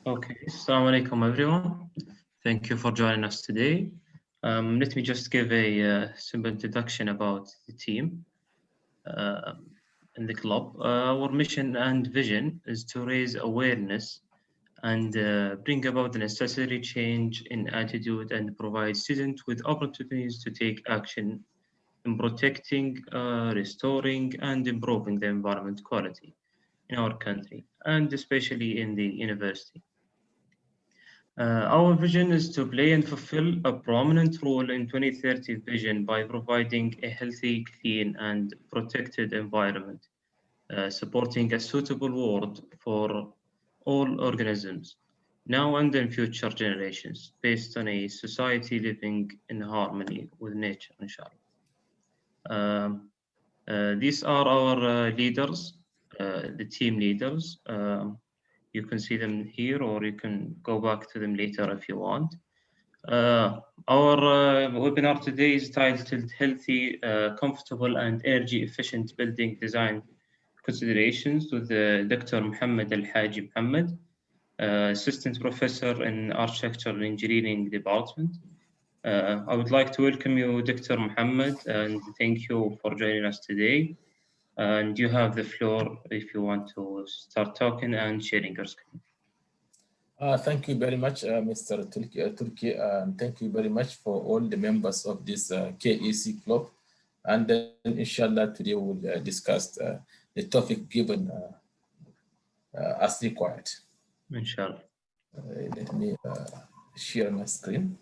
Okay, Assalamu alaikum everyone. Thank you for joining us today. Let me just give a simple introduction about the team uh, in the club. Our mission and vision is to raise awareness and bring about the necessary change in attitude and provide students with opportunities to take action in protecting, restoring, and improving the environment quality in our country, and especially in the university. Our vision is to play and fulfill a prominent role in 2030 vision by providing a healthy, clean, and protected environment, supporting a suitable world for all organisms, now and in future generations, based on a society living in harmony with nature, inshallah. Um, these are our leaders, the team leaders. You can see them here, or you can go back to them later if you want. Our webinar today is titled Healthy, Comfortable and Energy Efficient Building Design Considerations with Dr. Mohammed Alhaji Mohammed, Assistant Professor in Architecture and Engineering Department. I would like to welcome you, Dr. Mohammed, and thank you for joining us today. And you have the floor if you want to start talking and sharing your screen. Thank you very much, Mr. Turki, and thank you very much for all the members of this KEC club. And then, inshallah, today we'll discuss the topic given as required. Inshallah. Let me share my screen.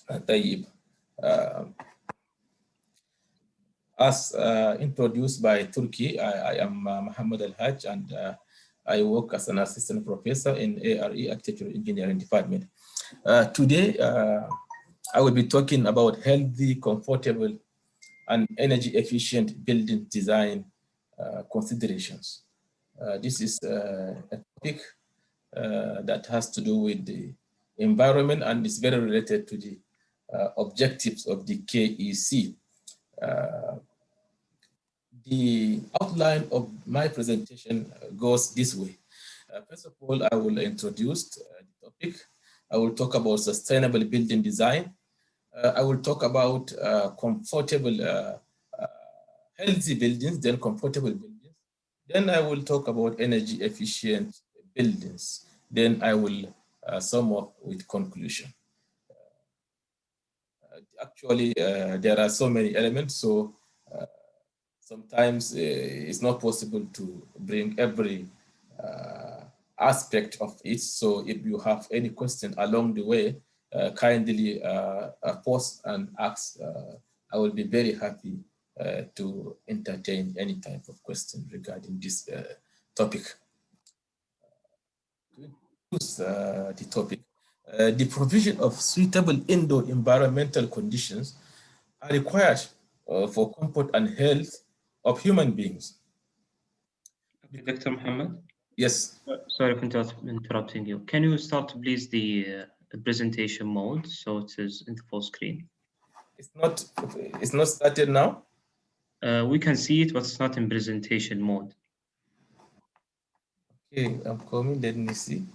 طيب. As introduced by Turki, I am Mohammed Alhaji, and I work as an assistant professor in ARE, Architectural Engineering Department. Today, I will be talking about healthy, comfortable, and energy efficient building design considerations. This is a topic that has to do with the environment and is very related to the objectives of the KEC. The outline of my presentation goes this way. First of all, I will introduce the topic. I will talk about sustainable building design. I will talk about comfortable, healthy buildings, then comfortable buildings. Then I will talk about energy efficient buildings. Then I will sum up with conclusion. Actually, there are so many elements, so sometimes it's not possible to bring every aspect of it. So if you have any question along the way, kindly post and ask. I will be very happy to entertain any type of question regarding this topic. To introduce the topic, the provision of suitable indoor environmental conditions are required for comfort and health of human beings. Okay, Dr. Mohammed? Yes. Sorry for interrupting you. Can you start, please, the presentation mode so it is in the full screen? It's not started now? We can see it, but it's not in presentation mode. Okay, I'm coming. Let me see.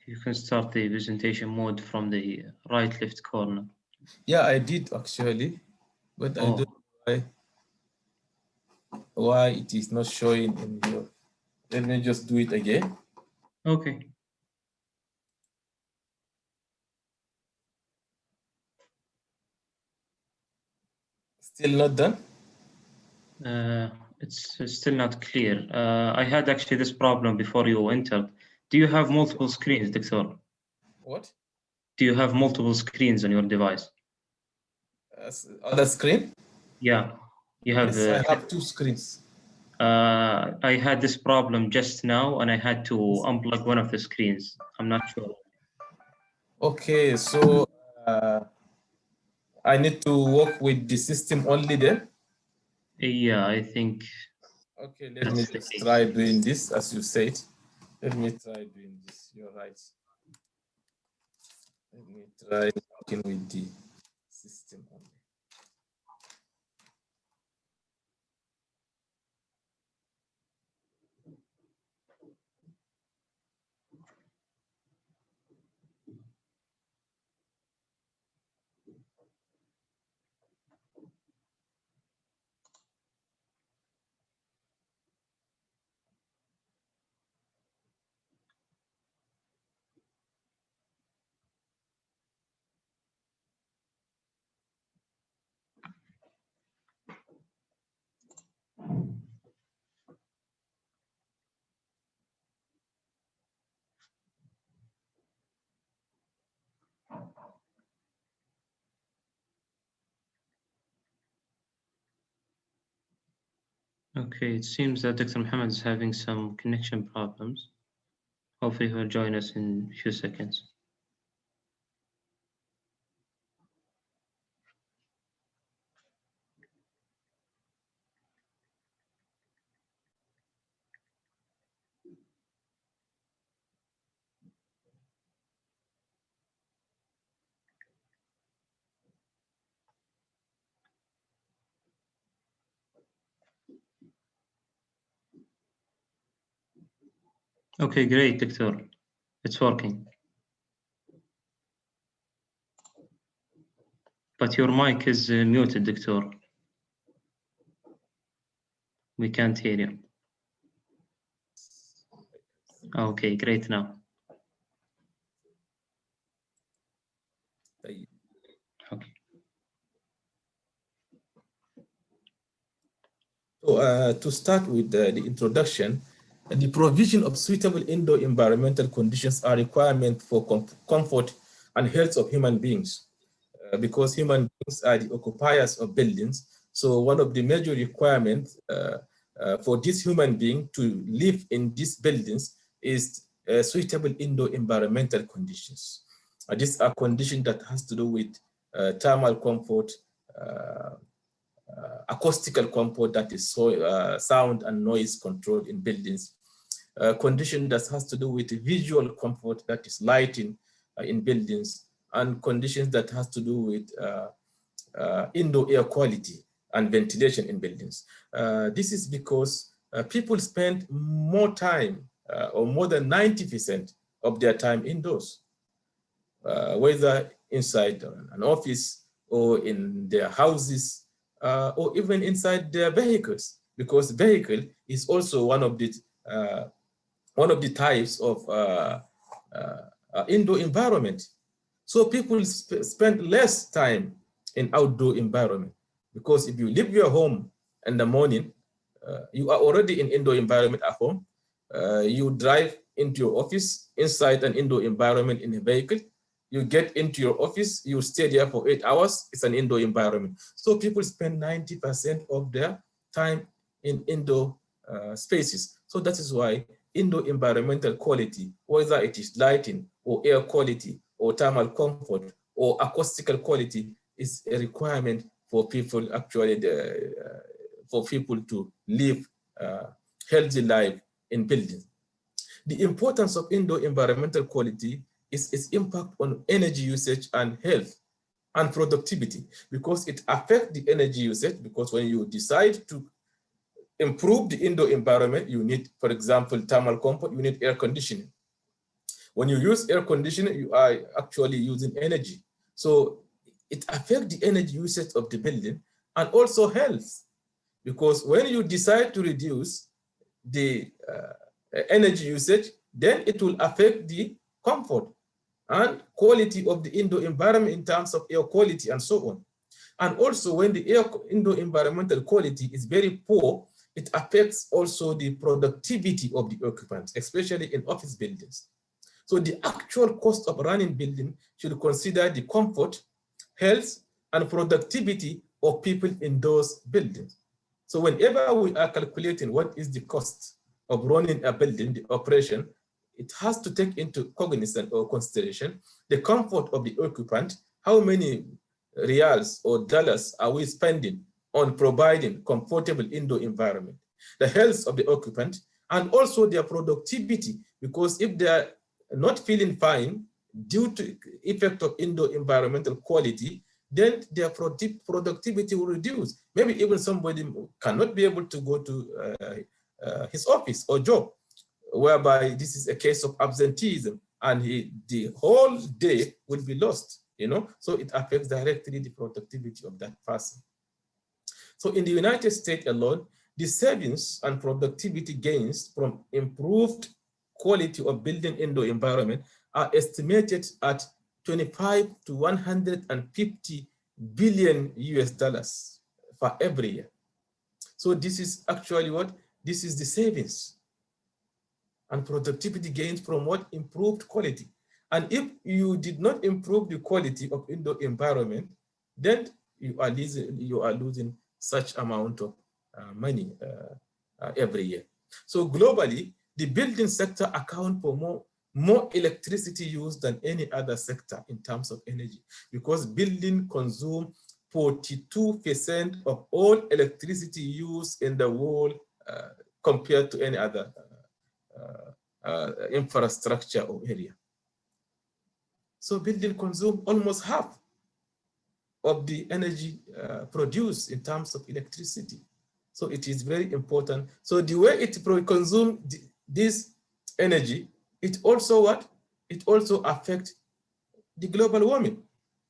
You can start the presentation mode from the right left corner. Yeah, I did actually, but I don't know why it is not showing in here. Let me just do it again. Okay. Still not done? It's still not clear. I had actually this problem before you entered. Do you have multiple screens, Doctor? What? Do you have multiple screens on your device? On the screen? Yeah, you have. Yes, I have two screens. I had this problem just now, and I had to unplug one of the screens. I'm not sure. Okay, so I need to work with the system only then? Yeah, I think. Okay, let me just try doing this as you said. Let me try doing this. You're right. Let me try working with the system only. Okay, it seems that Dr. Mohammed is having some connection problems. Hopefully he'll join us in a few seconds. Okay, great, Doctor. It's working. But your mic is muted, Doctor. We can't hear you. Okay, great now. Okay. So to start with the introduction, the provision of suitable indoor environmental conditions are requirement for comfort and health of human beings. Because human beings are the occupiers of buildings. So one of the major requirements for this human being to live in these buildings is suitable indoor environmental conditions. These are conditions that has to do with thermal comfort, acoustical comfort, that is sound and noise control in buildings, condition that has to do with visual comfort, that is lighting in buildings, and conditions that has to do with indoor air quality and ventilation in buildings. This is because people spend more time or more than 90% of their time indoors, whether inside an office or in their houses, or even inside their vehicles, because vehicle is also one of the types of indoor environment. So people spend less time in outdoor environment, because if you leave your home in the morning, you are already in indoor environment at home. You drive into your office inside an indoor environment in a vehicle. You get into your office, you stay there for 8 hours, it's an indoor environment. So people spend 90% of their time in indoor spaces. So that is why indoor environmental quality, whether it is lighting or air quality or thermal comfort or acoustical quality, is a requirement for people actually, for people to live healthy life in buildings. The importance of indoor environmental quality is its impact on energy usage and health and productivity, because it affects the energy usage. Because when you decide to improve the indoor environment, you need, for example, thermal comfort, you need air conditioning. When you use air conditioning, you are actually using energy. So it affects the energy usage of the building and also health, because when you decide to reduce the energy usage, then it will affect the comfort and quality of the indoor environment in terms of air quality and so on. And also when the indoor environmental quality is very poor, it affects also the productivity of the occupants, especially in office buildings. So the actual cost of running building should consider the comfort, health, and productivity of people in those buildings. So whenever we are calculating what is the cost of running a building, the operation, it has to take into cognizance or consideration the comfort of the occupant, how many reals or dollars are we spending on providing comfortable indoor environment, the health of the occupant, and also their productivity, because if they are not feeling fine due to effect of indoor environmental quality, then their productivity will reduce. Maybe even somebody cannot be able to go to his office or job, whereby this is a case of absenteeism, and the whole day will be lost, so it affects directly the productivity of that person. So in the United States alone, the savings and productivity gains from improved quality of building indoor environment are estimated at 25 to 150 billion US dollars for every year. So this is actually what? This is the savings and productivity gains from what? Improved quality. And if you did not improve the quality of indoor environment, then you are losing such amount of money every year. So globally, the building sector accounts for more electricity used than any other sector in terms of energy, because building consume 42% of all electricity used in the world compared to any other infrastructure or area. So building consume almost half of the energy produced in terms of electricity. So it is very important. So the way it consumes this energy, it also what? It also affects the global warming,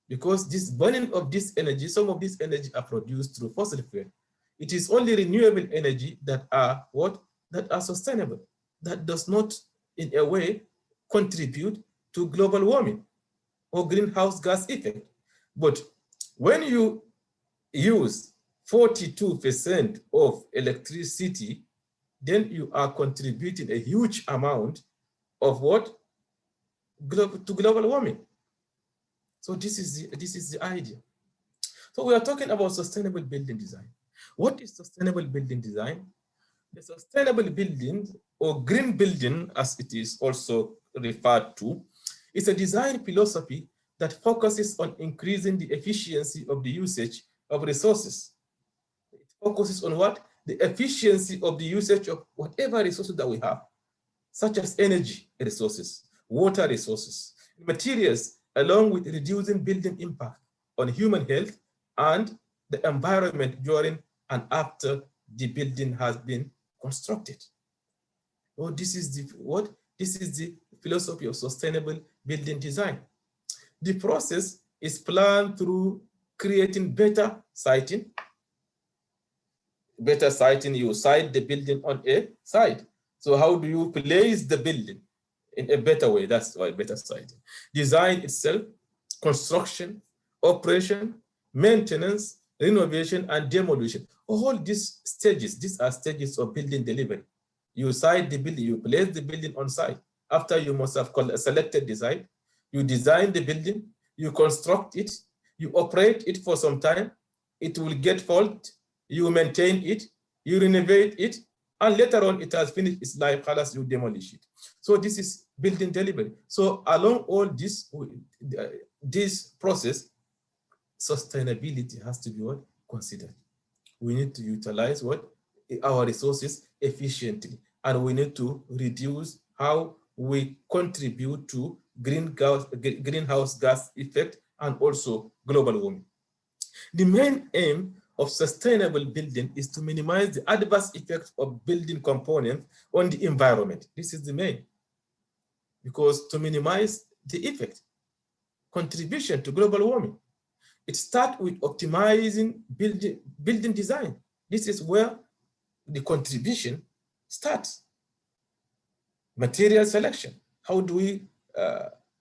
because this burning of this energy, some of this energy are produced through fossil fuel. It is only renewable energy that are what? That are sustainable, that does not in a way contribute to global warming or greenhouse gas effect. But when you use 42% of electricity, then you are contributing a huge amount of what? To global warming. So this is the idea. So we are talking about sustainable building design. What is sustainable building design? The sustainable building, or green building as it is also referred to, is a design philosophy that focuses on increasing the efficiency of the usage of resources. It focuses on what? The efficiency of the usage of whatever resources that we have, such as energy resources, water resources, materials, along with reducing building impact on human health and the environment during and after the building has been constructed. Oh, this is the what? This is the philosophy of sustainable building design. The process is planned through creating better siting. Better siting, you site the building on a site. So how do you place the building in a better way? That's why better siting. Design itself, construction, operation, maintenance, renovation, and demolition. All these stages, these are stages of building delivery. You site the building, you place the building on site. After you must have selected the site, you design the building, you construct it, you operate it for some time, it will get fault, you maintain it, you renovate it, and later on it has finished its life, you demolish it. So this is building delivery. So along all this process, sustainability has to be what? Considered. We need to utilize what? Our resources efficiently, and we need to reduce how we contribute to greenhouse gas effect and also global warming. The main aim of sustainable building is to minimize the adverse effects of building components on the environment. This is the main, because to minimize the effect, contribution to global warming, it starts with optimizing building design. This is where the contribution starts. Material selection. How do we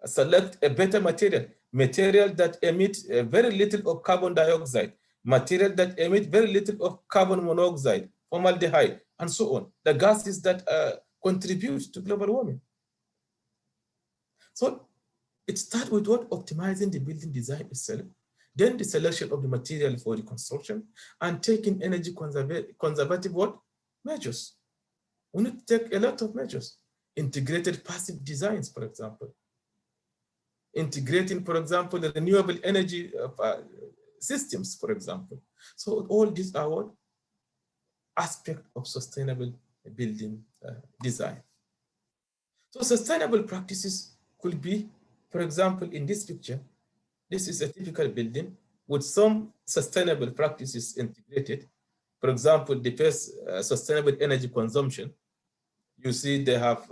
select a better material? Material that emits very little of carbon dioxide, material that emit very little of carbon monoxide, formaldehyde, and so on. The gases that contribute to global warming. So it starts with what? Optimizing the building design itself. then the selection of the material for the construction, and taking energy conservative what? Measures. We need to take a lot of measures. Integrated passive designs, for example. Integrating, for example, the renewable energy systems, for example. So all these are what? Aspect of sustainable building design. So sustainable practices could be, for example, in this picture, this is a typical building with some sustainable practices integrated. For example, the first sustainable energy consumption. You see they have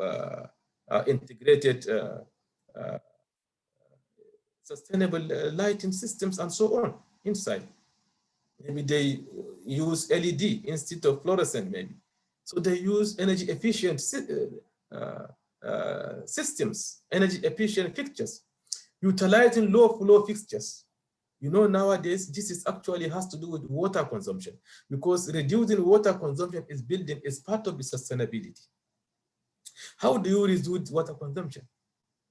integrated sustainable lighting systems and so on inside. Maybe they use LED instead of fluorescent maybe. So they use energy efficient systems, energy efficient fixtures, utilizing low flow fixtures. You know, nowadays, this is actually has to do with water consumption, because reducing water consumption is building is part of the sustainability. How do you reduce water consumption?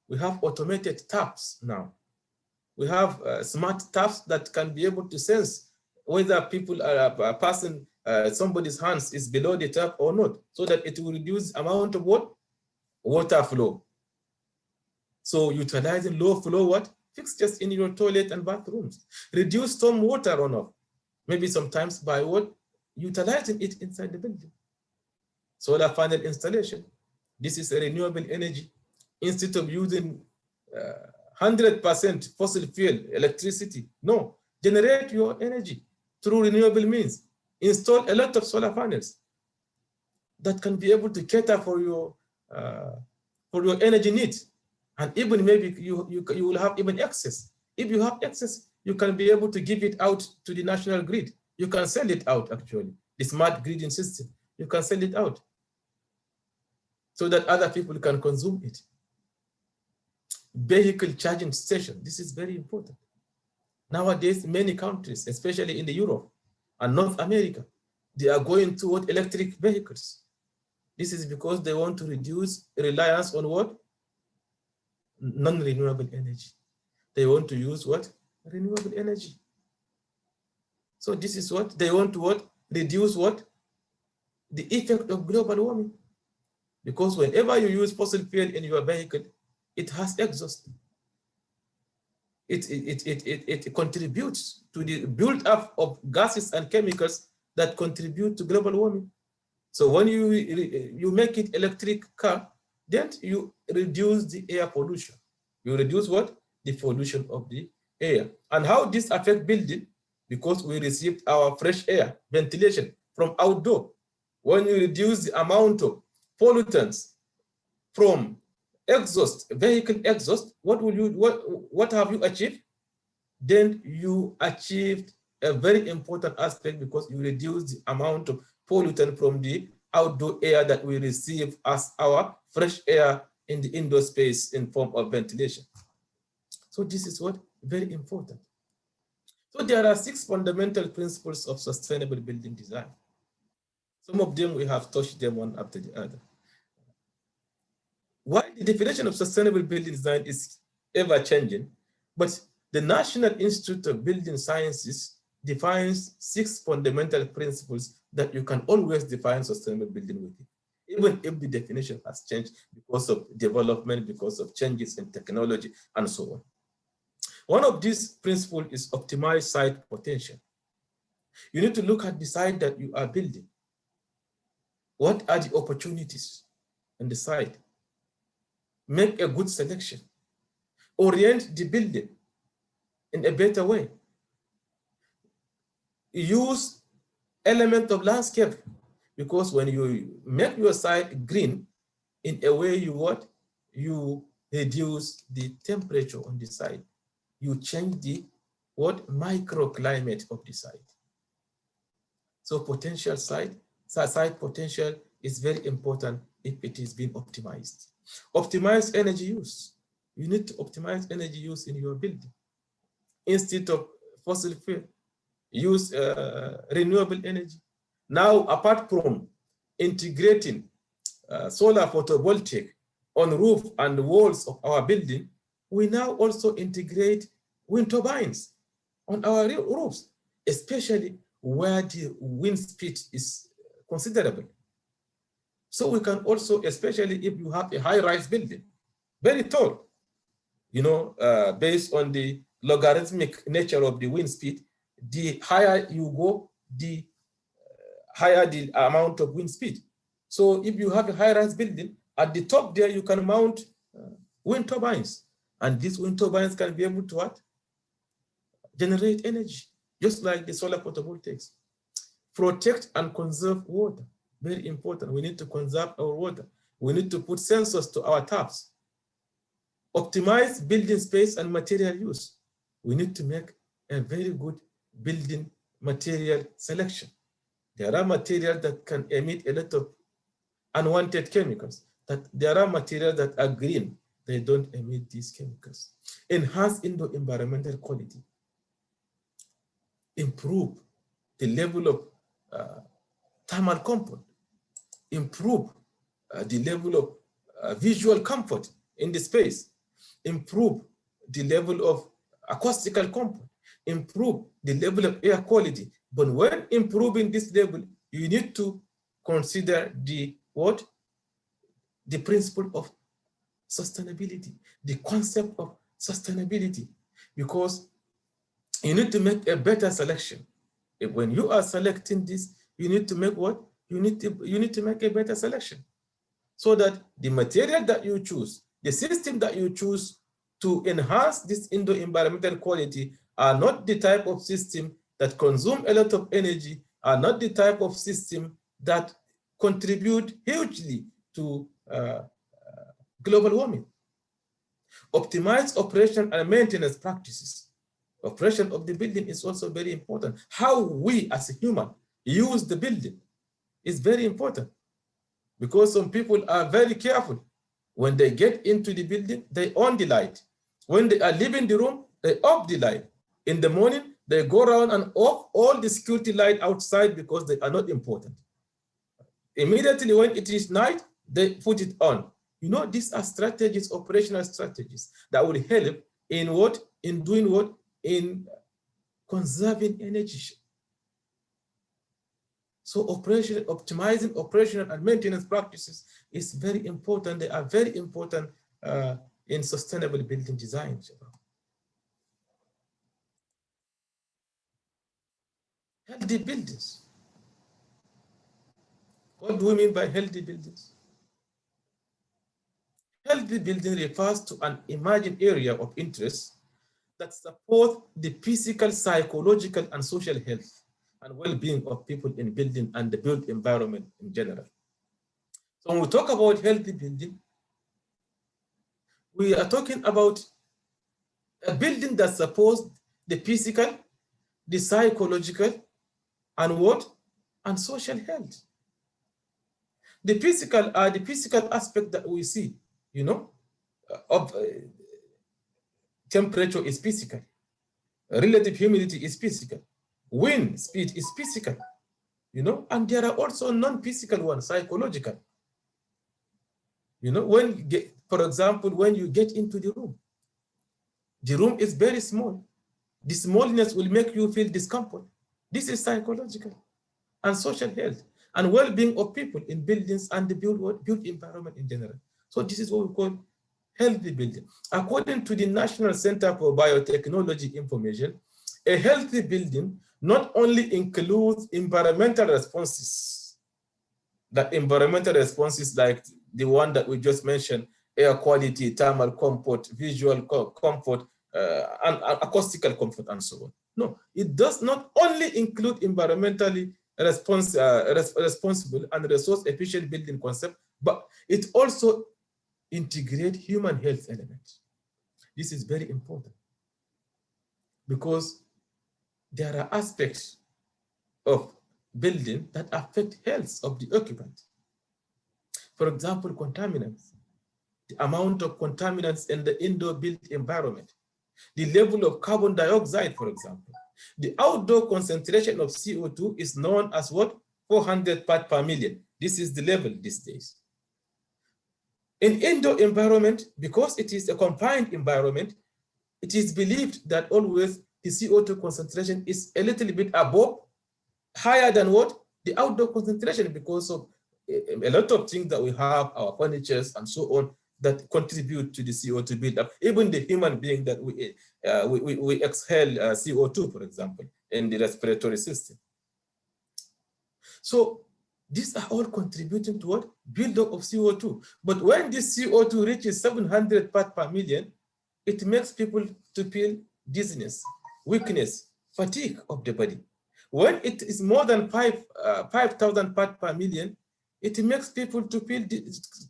We have automated taps now. We have smart taps that can be able to sense whether people are passing, somebody's hands is below the tap or not, so that it will reduce amount of what? Water flow. So utilizing low flow what? Fixtures in your toilet and bathrooms. Reduce storm water runoff. Maybe sometimes by what? Utilizing it inside the building. Solar panel installation. This is a renewable energy. Instead of using 100% fossil fuel electricity, no, generate your energy through renewable means. Install a lot of solar panels that can be able to cater for your energy needs. And even maybe you will have even excess. If you have excess, you can be able to give it out to the national grid. You can sell it out actually. The smart gridding system, you can sell it out so that other people can consume it. Vehicle charging station, this is very important. Nowadays, many countries, especially in the Europe and North America, they are going toward electric vehicles. This is because they want to reduce reliance on what? Non-renewable energy. They want to use what? Renewable energy. So this is what they want to what? Reduce what? The effect of global warming. Because whenever you use fossil fuel in your vehicle, it has exhaust. It contributes to the build-up of gases and chemicals that contribute to global warming. So when you make it electric car, then you reduce the air pollution. You reduce what? The pollution of the air. And how this affect building? Because we received our fresh air, ventilation from outdoor. When you reduce the amount of pollutants from exhaust, vehicle exhaust, what have you achieved? Then you achieved a very important aspect, because you reduce the amount of pollutant from the outdoor air that we receive as our fresh air in the indoor space in form of ventilation. So this is what very important. So there are 6 fundamental principles of sustainable building design. Some of them we have touched them one after the other. Why the definition of sustainable building design is ever changing, but the National Institute of Building Sciences defines 6 fundamental principles that you can always define sustainable building with, even if the definition has changed because of development, because of changes in technology, and so on. One of these principles is optimize site potential. You need to look at the site that you are building. What are the opportunities on the site? Make a good selection. Orient the building in a better way. Use element of landscape, because when you make your site green, in a way you reduce the temperature on the site. You change the microclimate of the site. So potential site potential is very important if it is being optimized. Optimize energy use. You need to optimize energy use in your building. Instead of fossil fuel, use renewable energy. Now, apart from integrating solar photovoltaic on roof and walls of our building, we now also integrate wind turbines on our roofs, especially where the wind speed is considerable. So we can also, especially if you have a high-rise building, very tall, based on the logarithmic nature of the wind speed, the higher you go, the higher the amount of wind speed. So if you have a high-rise building, at the top there you can mount wind turbines, and these wind turbines can be able to what? Generate energy, just like the solar photovoltaics. Protect and conserve water, very important. We need to conserve our water. We need to put sensors to our taps. Optimize building space and material use. We need to make a very good building material selection. There are materials that can emit a lot of unwanted chemicals. There are materials that are green. They don't emit these chemicals. Enhance indoor environmental quality. Improve the level of thermal comfort. Improve the level of visual comfort in the space. Improve the level of acoustical comfort. Improve the level of air quality. But when improving this level, you need to consider the what? The principle of sustainability, the concept of sustainability, because you need to make a better selection. When you are selecting this, you need to make what? You need to make a better selection, so that the material that you choose, the system that you choose to enhance this indoor environmental quality are not the type of system that consume a lot of energy, are not the type of system that contribute hugely to global warming. Optimize operation and maintenance practices. Operation of the building is also very important. How we as a human use the building is very important, because some people are very careful. When they get into the building, they on the light. When they are leaving the room, they off the light. In the morning, they go around and off all the security light outside because they are not important. Immediately when it is night, they put it on. These are strategies, operational strategies that will help in what? In doing what? In conserving energy. So optimizing operational and maintenance practices is very important. They are very important in sustainable building design. Healthy buildings. What do we mean by healthy buildings? Healthy building refers to an imagined area of interest that supports the physical, psychological, and social health and well-being of people in building and the built environment in general. So when we talk about healthy building, we are talking about a building that supports the physical, the psychological, and what? And social health. The physical are the physical aspect that we see, of temperature is physical, relative humidity is physical, wind speed is physical, and there are also non-physical ones, psychological. For example, when you get into the room is very small. The smallness will make you feel discomfort. This is psychological and social health and well-being of people in buildings and the built environment in general. So this is what we call healthy building. According to the National Center for Biotechnology Information, a healthy building not only includes environmental responses, like the one that we just mentioned, air quality, thermal comfort, visual comfort, and acoustical comfort, and so on. No, it does not only include environmentally responsible and resource-efficient building concept, but it also integrates human health elements. This is very important because there are aspects of building that affect health of the occupant. For example, contaminants, the amount of contaminants in the indoor built environment, the level of carbon dioxide, for example. The outdoor concentration of CO2 is known as what? 400 parts per million. This is the level these days. In indoor environment, because it is a confined environment, it is believed that always the CO2 concentration is a little bit above, higher than what? The outdoor concentration, because of a lot of things that we have, our furnitures and so on, that contribute to the CO2 buildup. Even the human being that we exhale CO2, for example, in the respiratory system. So these are all contributing to what? Buildup of CO2. But when this CO2 reaches 700 parts per million, it makes people to feel dizziness, weakness, fatigue of the body. When it is more than 5,000 parts per million, it makes people to feel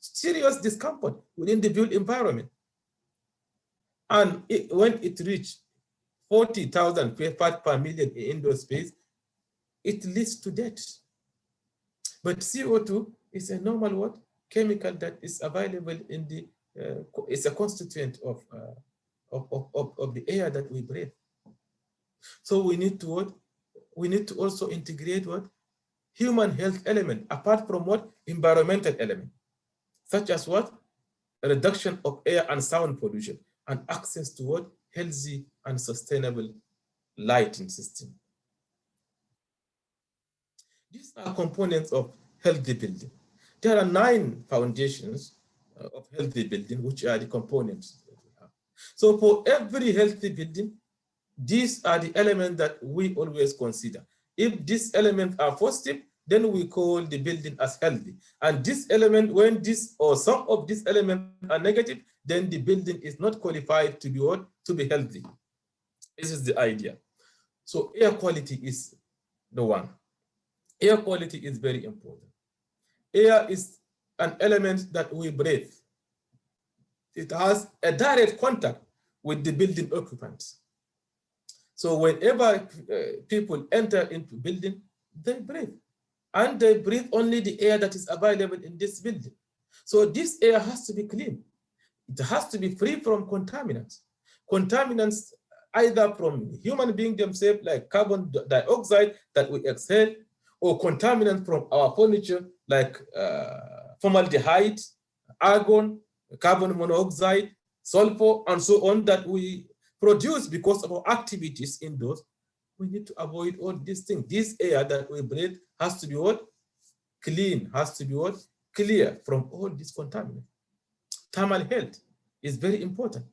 serious discomfort within the built environment. And when it reaches 40,000 parts per million in indoor space, it leads to death. But CO2 is a normal what? Chemical that is available in the, it's a constituent of the air that we breathe. So we need to what? We need to also integrate what? Human health element, apart from what? Environmental element, such as what? A reduction of air and sound pollution, and access to what? Healthy and sustainable lighting system. These are components of healthy building. There are 9 foundations of healthy building, which are the components that we have. So for every healthy building, these are the elements that we always consider. If these elements are positive, then we call the building as healthy. And this element, when this or some of these elements are negative, then the building is not qualified to be what? To be healthy. This is the idea. So air quality is the one. Air quality is very important. Air is an element that we breathe. It has a direct contact with the building occupants. So whenever people enter into building, they breathe. And they breathe only the air that is available in this building. So this air has to be clean. It has to be free from contaminants. Contaminants either from human beings themselves, like carbon dioxide that we exhale, or contaminants from our furniture, like formaldehyde, argon, carbon monoxide, sulfur, and so on, that we produce because of our activities indoors. We need to avoid all these things. This air that we breathe has to be what? Clean, has to be what? Clear from all these contaminants. Thermal health is very important.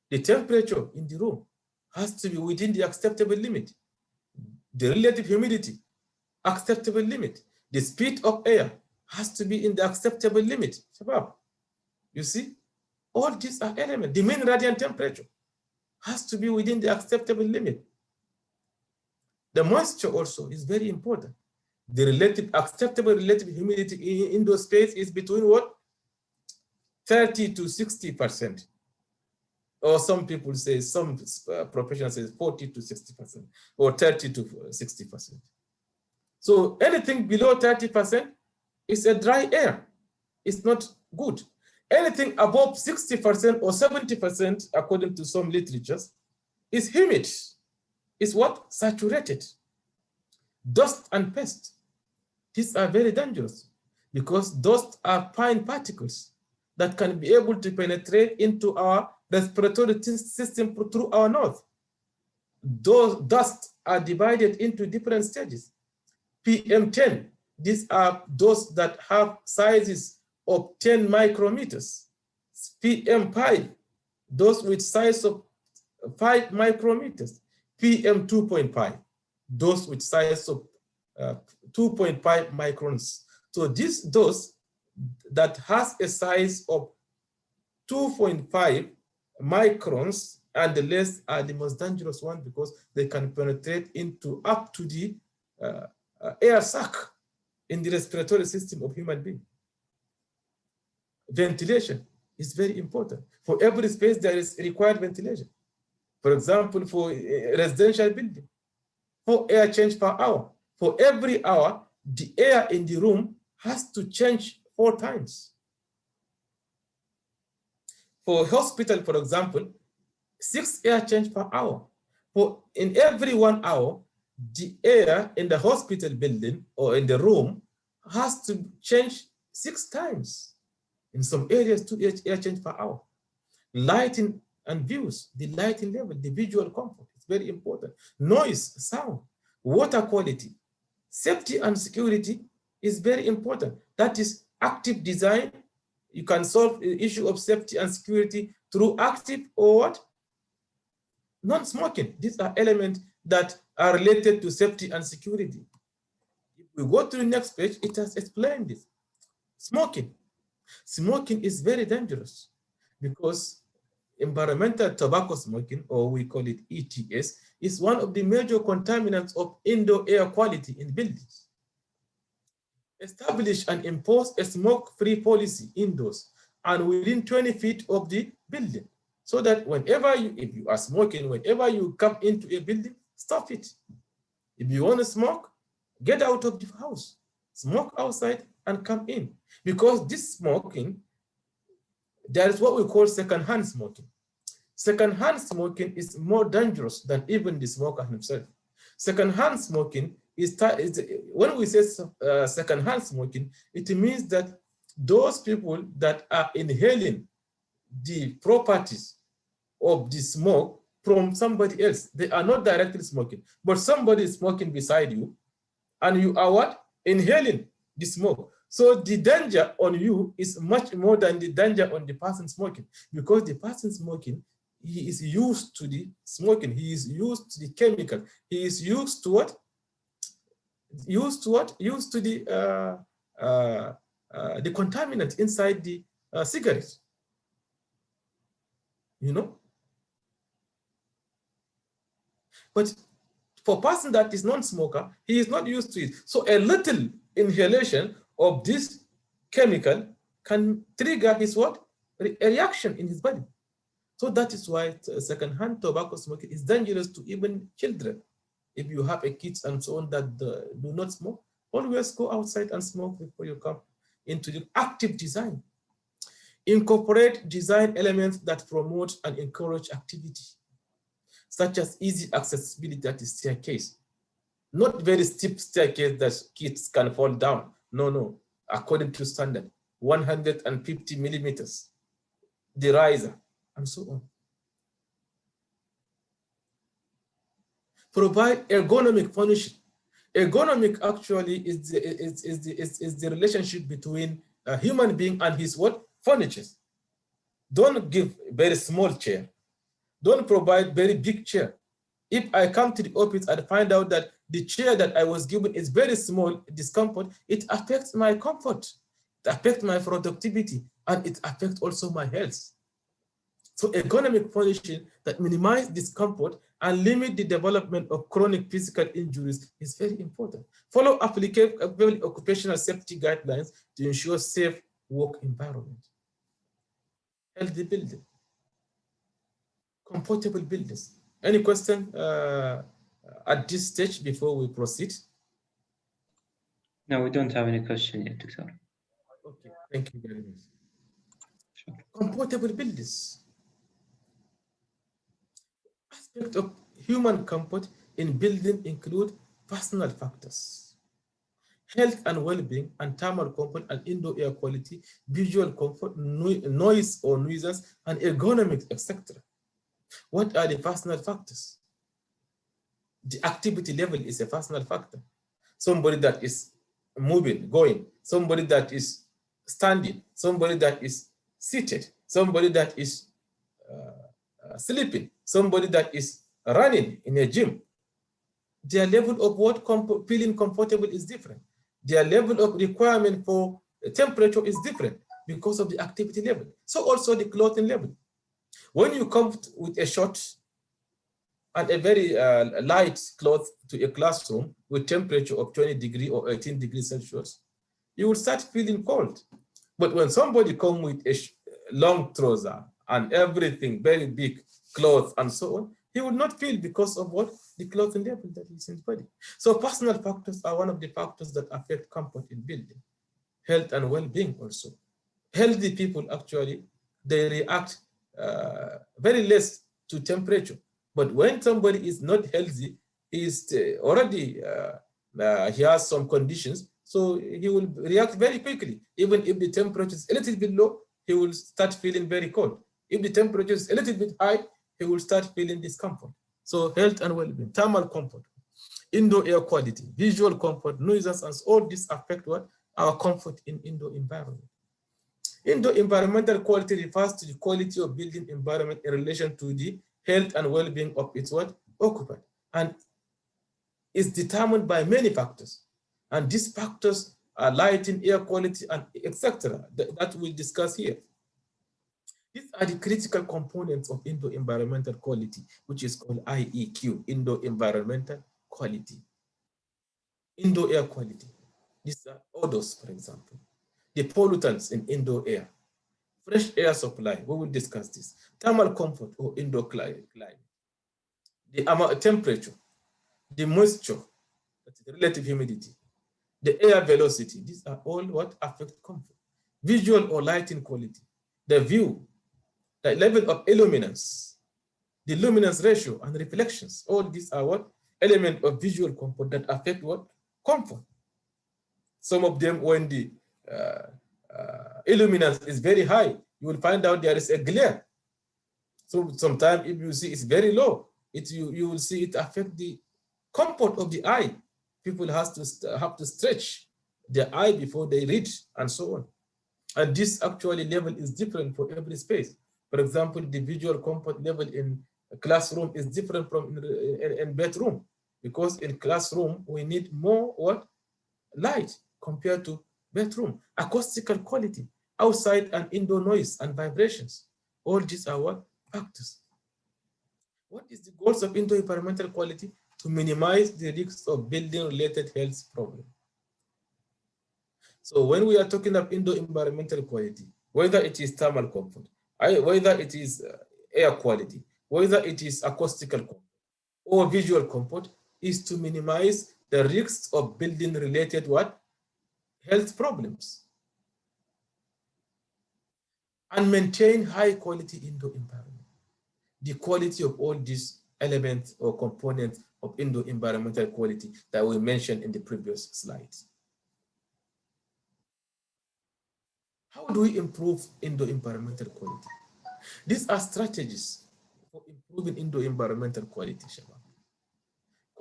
The temperature in the room has to be within the acceptable limit. The relative humidity, acceptable limit. The speed of air has to be in the acceptable limit. Shabab, you see, all these are elements. The mean radiant temperature has to be within the acceptable limit. The moisture also is very important. The acceptable relative humidity in indoor space is between what? 30 to 60%. Or some people say, some professionals say 40 to 60%, or 30 to 60%. So anything below 30% is a dry air. It's not good. Anything above 60% or 70%, according to some literatures, is humid. Is what? Saturated. Dust and pests. These are very dangerous because dust are fine particles that can be able to penetrate into our respiratory system through our nose. Those dust are divided into different stages. PM10, these are those that have sizes of 10 micrometers. PM5, those with size of 5 micrometers. PM2.5, those with size of 2.5 microns. So this dose that has a size of 2.5 microns and less are the most dangerous one because they can penetrate into up to the air sac in the respiratory system of human being. Ventilation is very important. For every space, there is required ventilation. For example, for a residential building, 4 air change per hour. For every hour, the air in the room has to change 4 times. For hospital, for example, 6 air change per hour. For in every 1 hour, the air in the hospital building or in the room has to change 6 times. In some areas, 2 air change per hour. Lighting and views, the lighting level, the visual comfort is It's very important. Noise, sound, water quality, safety and security is very important. That is active design. You can solve the issue of safety and security through active or what? Non-smoking. These are elements that are related to safety and security. If we go to the next page, it has explained this. Smoking. Smoking is very dangerous because environmental tobacco smoking, or we call it ETS, is one of the major contaminants of indoor air quality in buildings. Establish and impose a smoke-free policy indoors and within 20 feet of the building, so that whenever you, if you are smoking, whenever you come into a building, stop it. If you want to smoke, get out of the house, smoke outside and come in. Because this smoking, there is what we call secondhand smoking. Secondhand smoking is more dangerous than even the smoker himself. Secondhand smoking is when we say secondhand smoking, it means that those people that are inhaling the properties of the smoke from somebody else, they are not directly smoking, but somebody is smoking beside you, and you are what? Inhaling the smoke. So the danger on you is much more than the danger on the person smoking, because the person smoking, he is used to the smoking, he is used to the chemical, he is used to what? Used to what? Used to the contaminant inside the cigarette. You know? But for a person that is non-smoker, he is not used to it. So a little inhalation of this chemical can trigger his what? A reaction in his body. So that is why secondhand tobacco smoking is dangerous to even children. If you have a kids and so on that do not smoke, always go outside and smoke before you come into the active design. Incorporate design elements that promote and encourage activity, such as easy accessibility at the staircase. Not very steep staircase that kids can fall down. No, no. According to standard, 150 millimeters, the riser, and so on. Provide ergonomic furnishing. Ergonomic actually is the relationship between a human being and his what? Furniture. Don't give very small chair. Don't provide very big chair. If I come to the office and find out that the chair that I was given is very small, discomfort, it affects my comfort, it affects my productivity, and it affects also my health. So ergonomic furnishing that minimize discomfort and limit the development of chronic physical injuries is very important. Follow applicable occupational safety guidelines to ensure safe work environment. Healthy building, comfortable buildings. Any question at this stage before we proceed? No, we don't have any question yet, Dr. Okay, thank you very much. Sure. Comfortable buildings. Aspects of human comfort in building include personal factors, health and well-being, and thermal comfort and indoor air quality, visual comfort, noise or nuisance, and ergonomics, etc. What are the personal factors? The activity level is a personal factor. Somebody that is moving, going, somebody that is standing, somebody that is seated, somebody that is sleeping, somebody that is running in a gym. Their level of what feeling comfortable is different. Their level of requirement for temperature is different because of the activity level. So also the clothing level. When you come with a short and a very light cloth to a classroom with temperature of 20 degrees or 18 degrees Celsius, you will start feeling cold. But when somebody comes with a long trouser and everything, very big clothes and so on, he will not feel because of what? The clothing level that is in his body. So personal factors are one of the factors that affect comfort in building. Health and well-being also. Healthy people actually, they react very less to temperature. But when somebody is not healthy, he is already, he has some conditions, so he will react very quickly. Even if the temperature is a little bit low, he will start feeling very cold. If the temperature is a little bit high, he will start feeling discomfort. So health and well-being, thermal comfort, indoor air quality, visual comfort, noises, and all this affect what? Our comfort in indoor environment. Indoor environmental quality refers to the quality of building environment in relation to the health and well-being of its what? Occupant, and is determined by many factors. And these factors are lighting, air quality, and etc. that we'll discuss here. These are the critical components of indoor environmental quality, which is called IEQ, indoor environmental quality. Indoor air quality. These are odors, for example. The pollutants in indoor air. Fresh air supply, we will discuss this. Thermal comfort or indoor climate. The temperature, the moisture, that's the relative humidity, the air velocity. These are all what affect comfort. Visual or lighting quality, the view, the level of illuminance, the luminance ratio and reflections. All these are what? Element of visual comfort that affect what? Comfort. Some of them, when the illuminance is very high, you will find out there is a glare. So sometimes if you see it's very low, you will see it affect the comfort of the eye. People have to stretch their eye before they read and so on. And this actually level is different for every space. For example, the visual comfort level in a classroom is different from in bedroom, because in classroom we need more what? Light compared to bedroom. Acoustical quality, outside and indoor noise and vibrations. All these are what? Factors. What is the goals of indoor environmental quality? To minimize the risks of building-related health problems. So when we are talking of indoor environmental quality, whether it is thermal comfort, whether it is air quality, whether it is acoustical comfort or visual comfort, is to minimize the risks of building-related what? Health problems. And maintain high-quality indoor environment. The quality of all these elements or components of indoor environmental quality that we mentioned in the previous slides. How do we improve indoor environmental quality? These are strategies for improving indoor environmental quality, Shabab.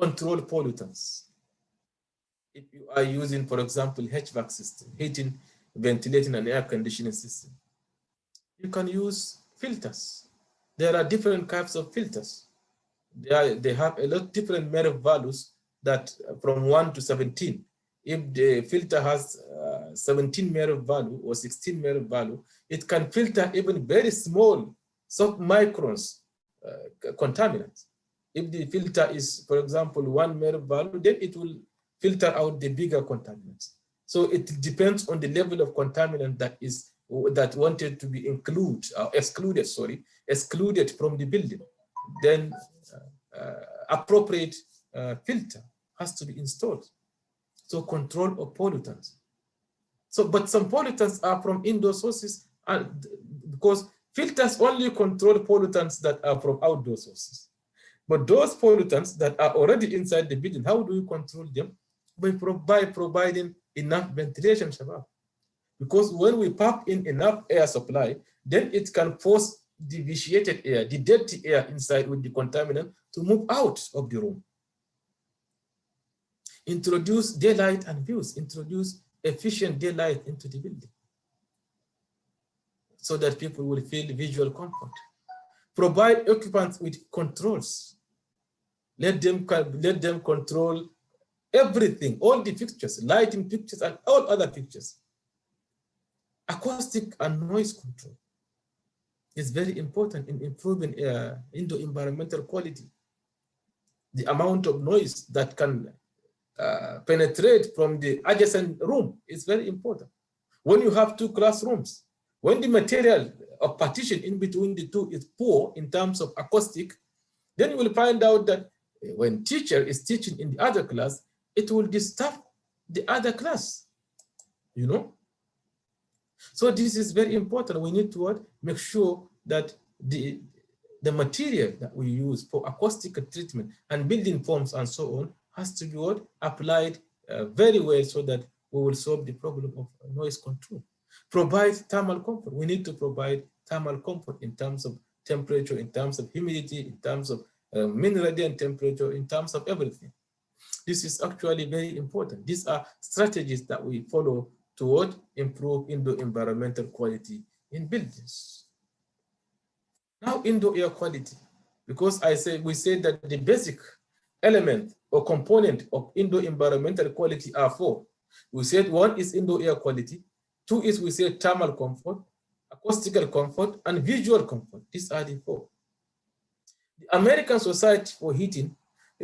Control pollutants. If you are using, for example, HVAC system, heating, ventilating, and air conditioning system, you can use filters. There are different types of filters. They have a lot different merit values, that from 1 to 17. If the filter has 17 merit value or 16 merit value, it can filter even very small sub-microns contaminants. If the filter is, for example, 1 merit value, then it will filter out the bigger contaminants. So it depends on the level of contaminant that wanted to be excluded from the building. Then appropriate filter has to be installed. So control of pollutants. So, but some pollutants are from indoor sources, and because filters only control pollutants that are from outdoor sources. But those pollutants that are already inside the building, how do we control them? By providing enough ventilation, Shabab. Because when we pump in enough air supply, then it can force the vitiated air, the dirty air inside with the contaminant, to move out of the room. Introduce daylight and views. Introduce efficient daylight into the building so that people will feel visual comfort. Provide occupants with controls. Let them control everything, all the fixtures, lighting fixtures, and all other fixtures. Acoustic and noise control is very important in improving indoor environmental quality. The amount of noise that can penetrate from the adjacent room is very important. When you have 2 classrooms, when the material of partition in between the 2 is poor in terms of acoustic, then you will find out that when teacher is teaching in the other class, it will disturb the other class, you know? So this is very important. We need to make sure that the material that we use for acoustic treatment and building forms and so on has to be applied very well, so that we will solve the problem of noise control. Provide thermal comfort. We need to provide thermal comfort in terms of temperature, in terms of humidity, in terms of mean radiant temperature in terms of everything. This is actually very important. These are strategies that we follow toward improve indoor environmental quality in buildings. Now, indoor air quality, because we say that the basic element or component of indoor environmental quality are four. We said one is indoor air quality, two is we said thermal comfort, acoustical comfort, and visual comfort. These are the four. The American Society for Heating,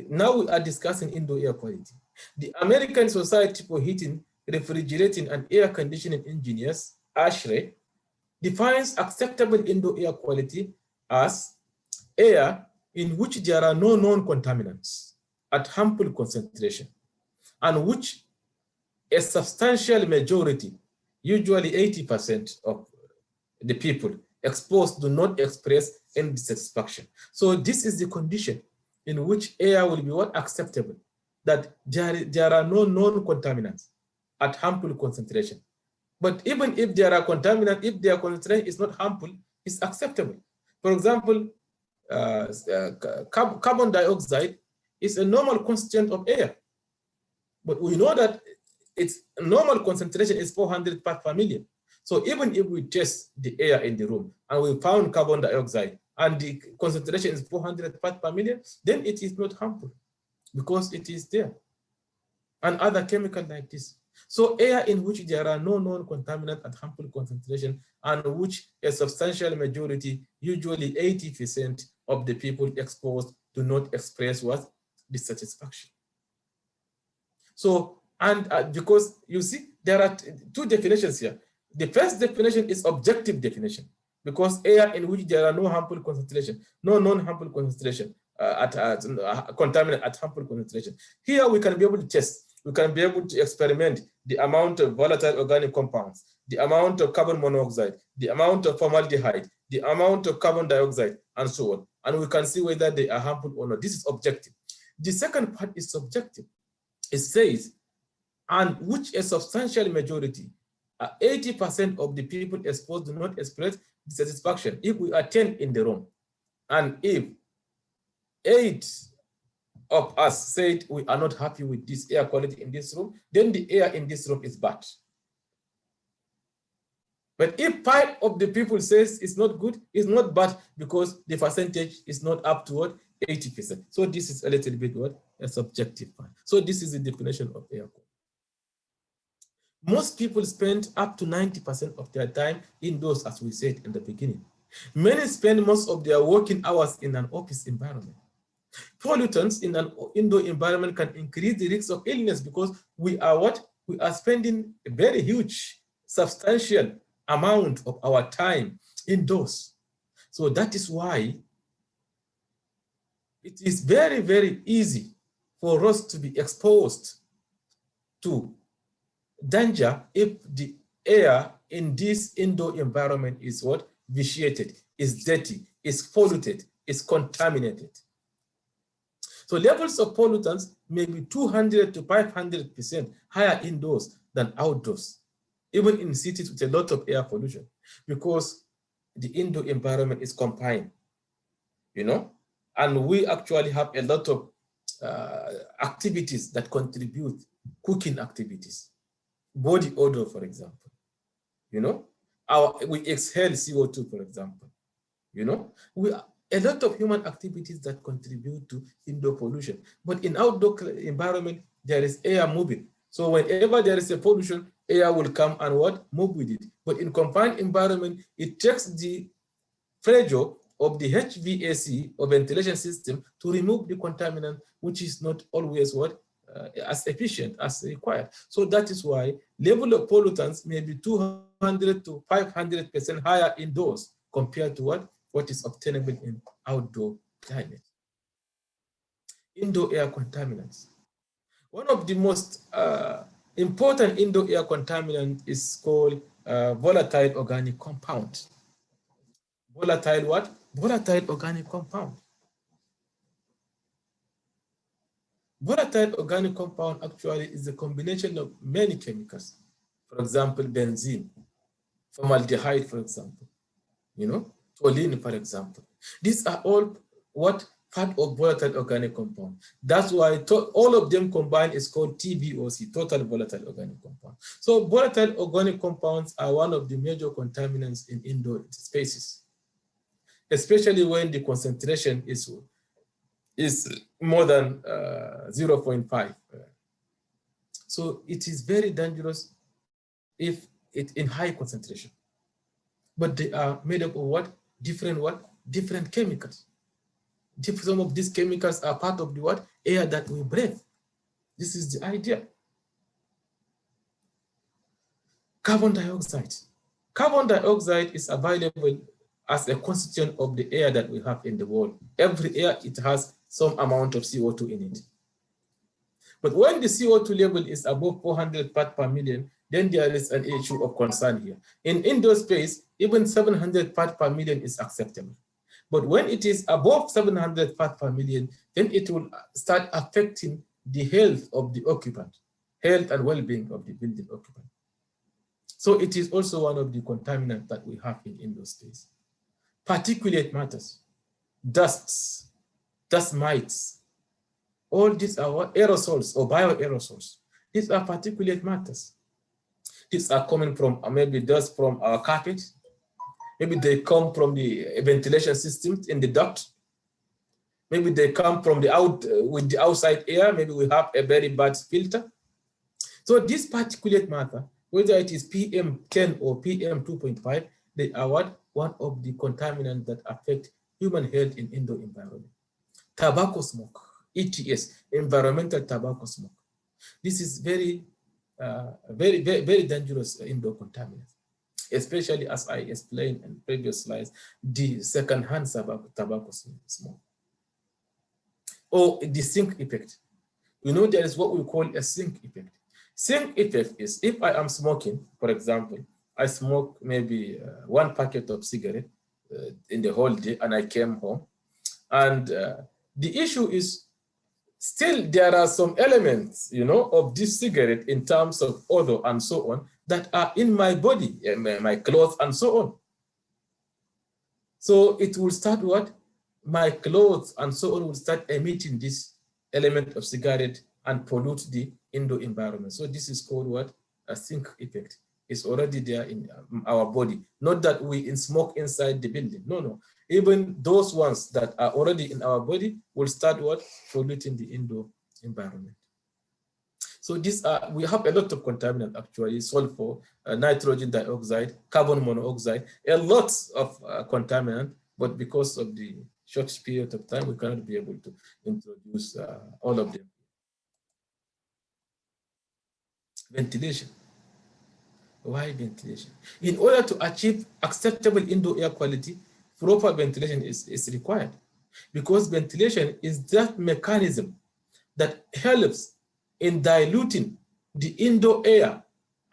now we are discussing indoor air quality. The American Society for Heating, Refrigerating, and Air Conditioning Engineers, ASHRE, defines acceptable indoor air quality as air in which there are no known contaminants at harmful concentration, and which a substantial majority, usually 80% of the people exposed, do not express any dissatisfaction. So this is the condition in which air will be what acceptable, that there are no known contaminants at harmful concentration. But even if there are contaminants, if their concentration is not harmful, it's acceptable. For example, carbon dioxide is a normal constituent of air. But we know that its normal concentration is 400 parts per million. So even if we test the air in the room and we found carbon dioxide and the concentration is 400 parts per million, then it is not harmful because it is there. And other chemicals like this. So air in which there are no known contaminants at harmful concentration and which a substantial majority, usually 80% of the people exposed, do not express what? Dissatisfaction. So, and because you see, there are two definitions here. The first definition is objective definition, because air in which there are no harmful concentration, no non-harmful concentration, contaminant at harmful concentration. Here we can be able to test, we can be able to experiment the amount of volatile organic compounds, the amount of carbon monoxide, the amount of formaldehyde, the amount of carbon dioxide, and so on. And we can see whether they are harmful or not. This is objective. The second part is subjective. It says, and which a substantial majority, 80% of the people exposed do not express dissatisfaction. If we are 10 in the room, and if 8 of us said we are not happy with this air quality in this room, then the air in this room is bad. But if 5 of the people says it's not good, it's not bad because the percentage is not up to what? 80%. So this is a little bit what? A subjective part. So this is the definition of air quality. Most people spend up to 90% of their time indoors, as we said in the beginning. Many spend most of their working hours in an office environment. Pollutants in an indoor environment can increase the risk of illness because we are what? We are spending a very huge, substantial amount of our time indoors. So that is why it is very, very easy for us to be exposed to danger if the air in this indoor environment is what? Vitiated, is dirty, is polluted, is contaminated. So levels of pollutants may be 200 to 500% higher indoors than outdoors, even in cities with a lot of air pollution, because the indoor environment is confined, you know, and we actually have a lot of activities that contribute, cooking activities, body odor, for example, you know, we exhale CO2, for example, you know, a lot of human activities that contribute to indoor pollution. But in outdoor environment, there is air moving. So whenever there is a pollution, air will come and what? Move with it. But in confined environment, it takes the pressure of the HVAC or ventilation system to remove the contaminant, which is not always what? As efficient as required. So that is why level of pollutants may be 200 to 500% higher indoors compared to what is obtainable in outdoor climate. Indoor air contaminants. One of the most important indoor air contaminant is called volatile organic compound. Volatile what? Volatile organic compound. Volatile organic compound actually is a combination of many chemicals. For example, benzene, formaldehyde, for example, you know, toluene, for example. These are all what? part of volatile organic compound. That's why all of them combined is called TVOC, total volatile organic compound. So volatile organic compounds are one of the major contaminants in indoor spaces, especially when the concentration is more than 0.5. So it is very dangerous if it's in high concentration. But they are made up of what? Different chemicals. Some of these chemicals are part of the what? Air that we breathe. This is the idea. Carbon dioxide. Carbon dioxide is available as a constituent of the air that we have in the world. Every air, it has some amount of CO2 in it. But when the CO2 level is above 400 parts per million, then there is an issue of concern here. In indoor space, even 700 parts per million is acceptable. But when it is above 700 parts per million, then it will start affecting the health of the occupant, health and well-being of the building occupant. So it is also one of the contaminants that we have in indoor space. Particulate matters, dusts, dust mites, all these are what? Aerosols or bioaerosols. These are particulate matters. These are coming from maybe dust from our carpet. Maybe they come from the ventilation systems in the duct. Maybe they come from with the outside air. Maybe we have a very bad filter. So this particulate matter, whether it is PM10 or PM2.5, they are one of the contaminants that affect human health in indoor environment. Tobacco smoke, ETS, environmental tobacco smoke. This is very dangerous indoor contaminant, especially as I explained in previous slides, the second-hand tobacco smoke. Or the sink effect. You know, there is what we call a sink effect. Sink effect is if I am smoking, for example, I smoke maybe one packet of cigarette in the whole day and I came home. And the issue is still there are some elements, you know, of this cigarette in terms of odor and so on that are in my body, my clothes and so on. So it will start what? My clothes and so on will start emitting this element of cigarette and pollute the indoor environment. So this is called what? A sink effect. It's already there in our body. Not that we smoke inside the building. No. Even those ones that are already in our body will start what? Polluting the indoor environment. So these are, we have a lot of contaminants actually, sulfur, nitrogen dioxide, carbon monoxide, a lot of contaminants, but because of the short period of time, we cannot be able to introduce all of them. Ventilation. Why ventilation? In order to achieve acceptable indoor air quality, proper ventilation is required, because ventilation is that mechanism that helps in diluting the indoor air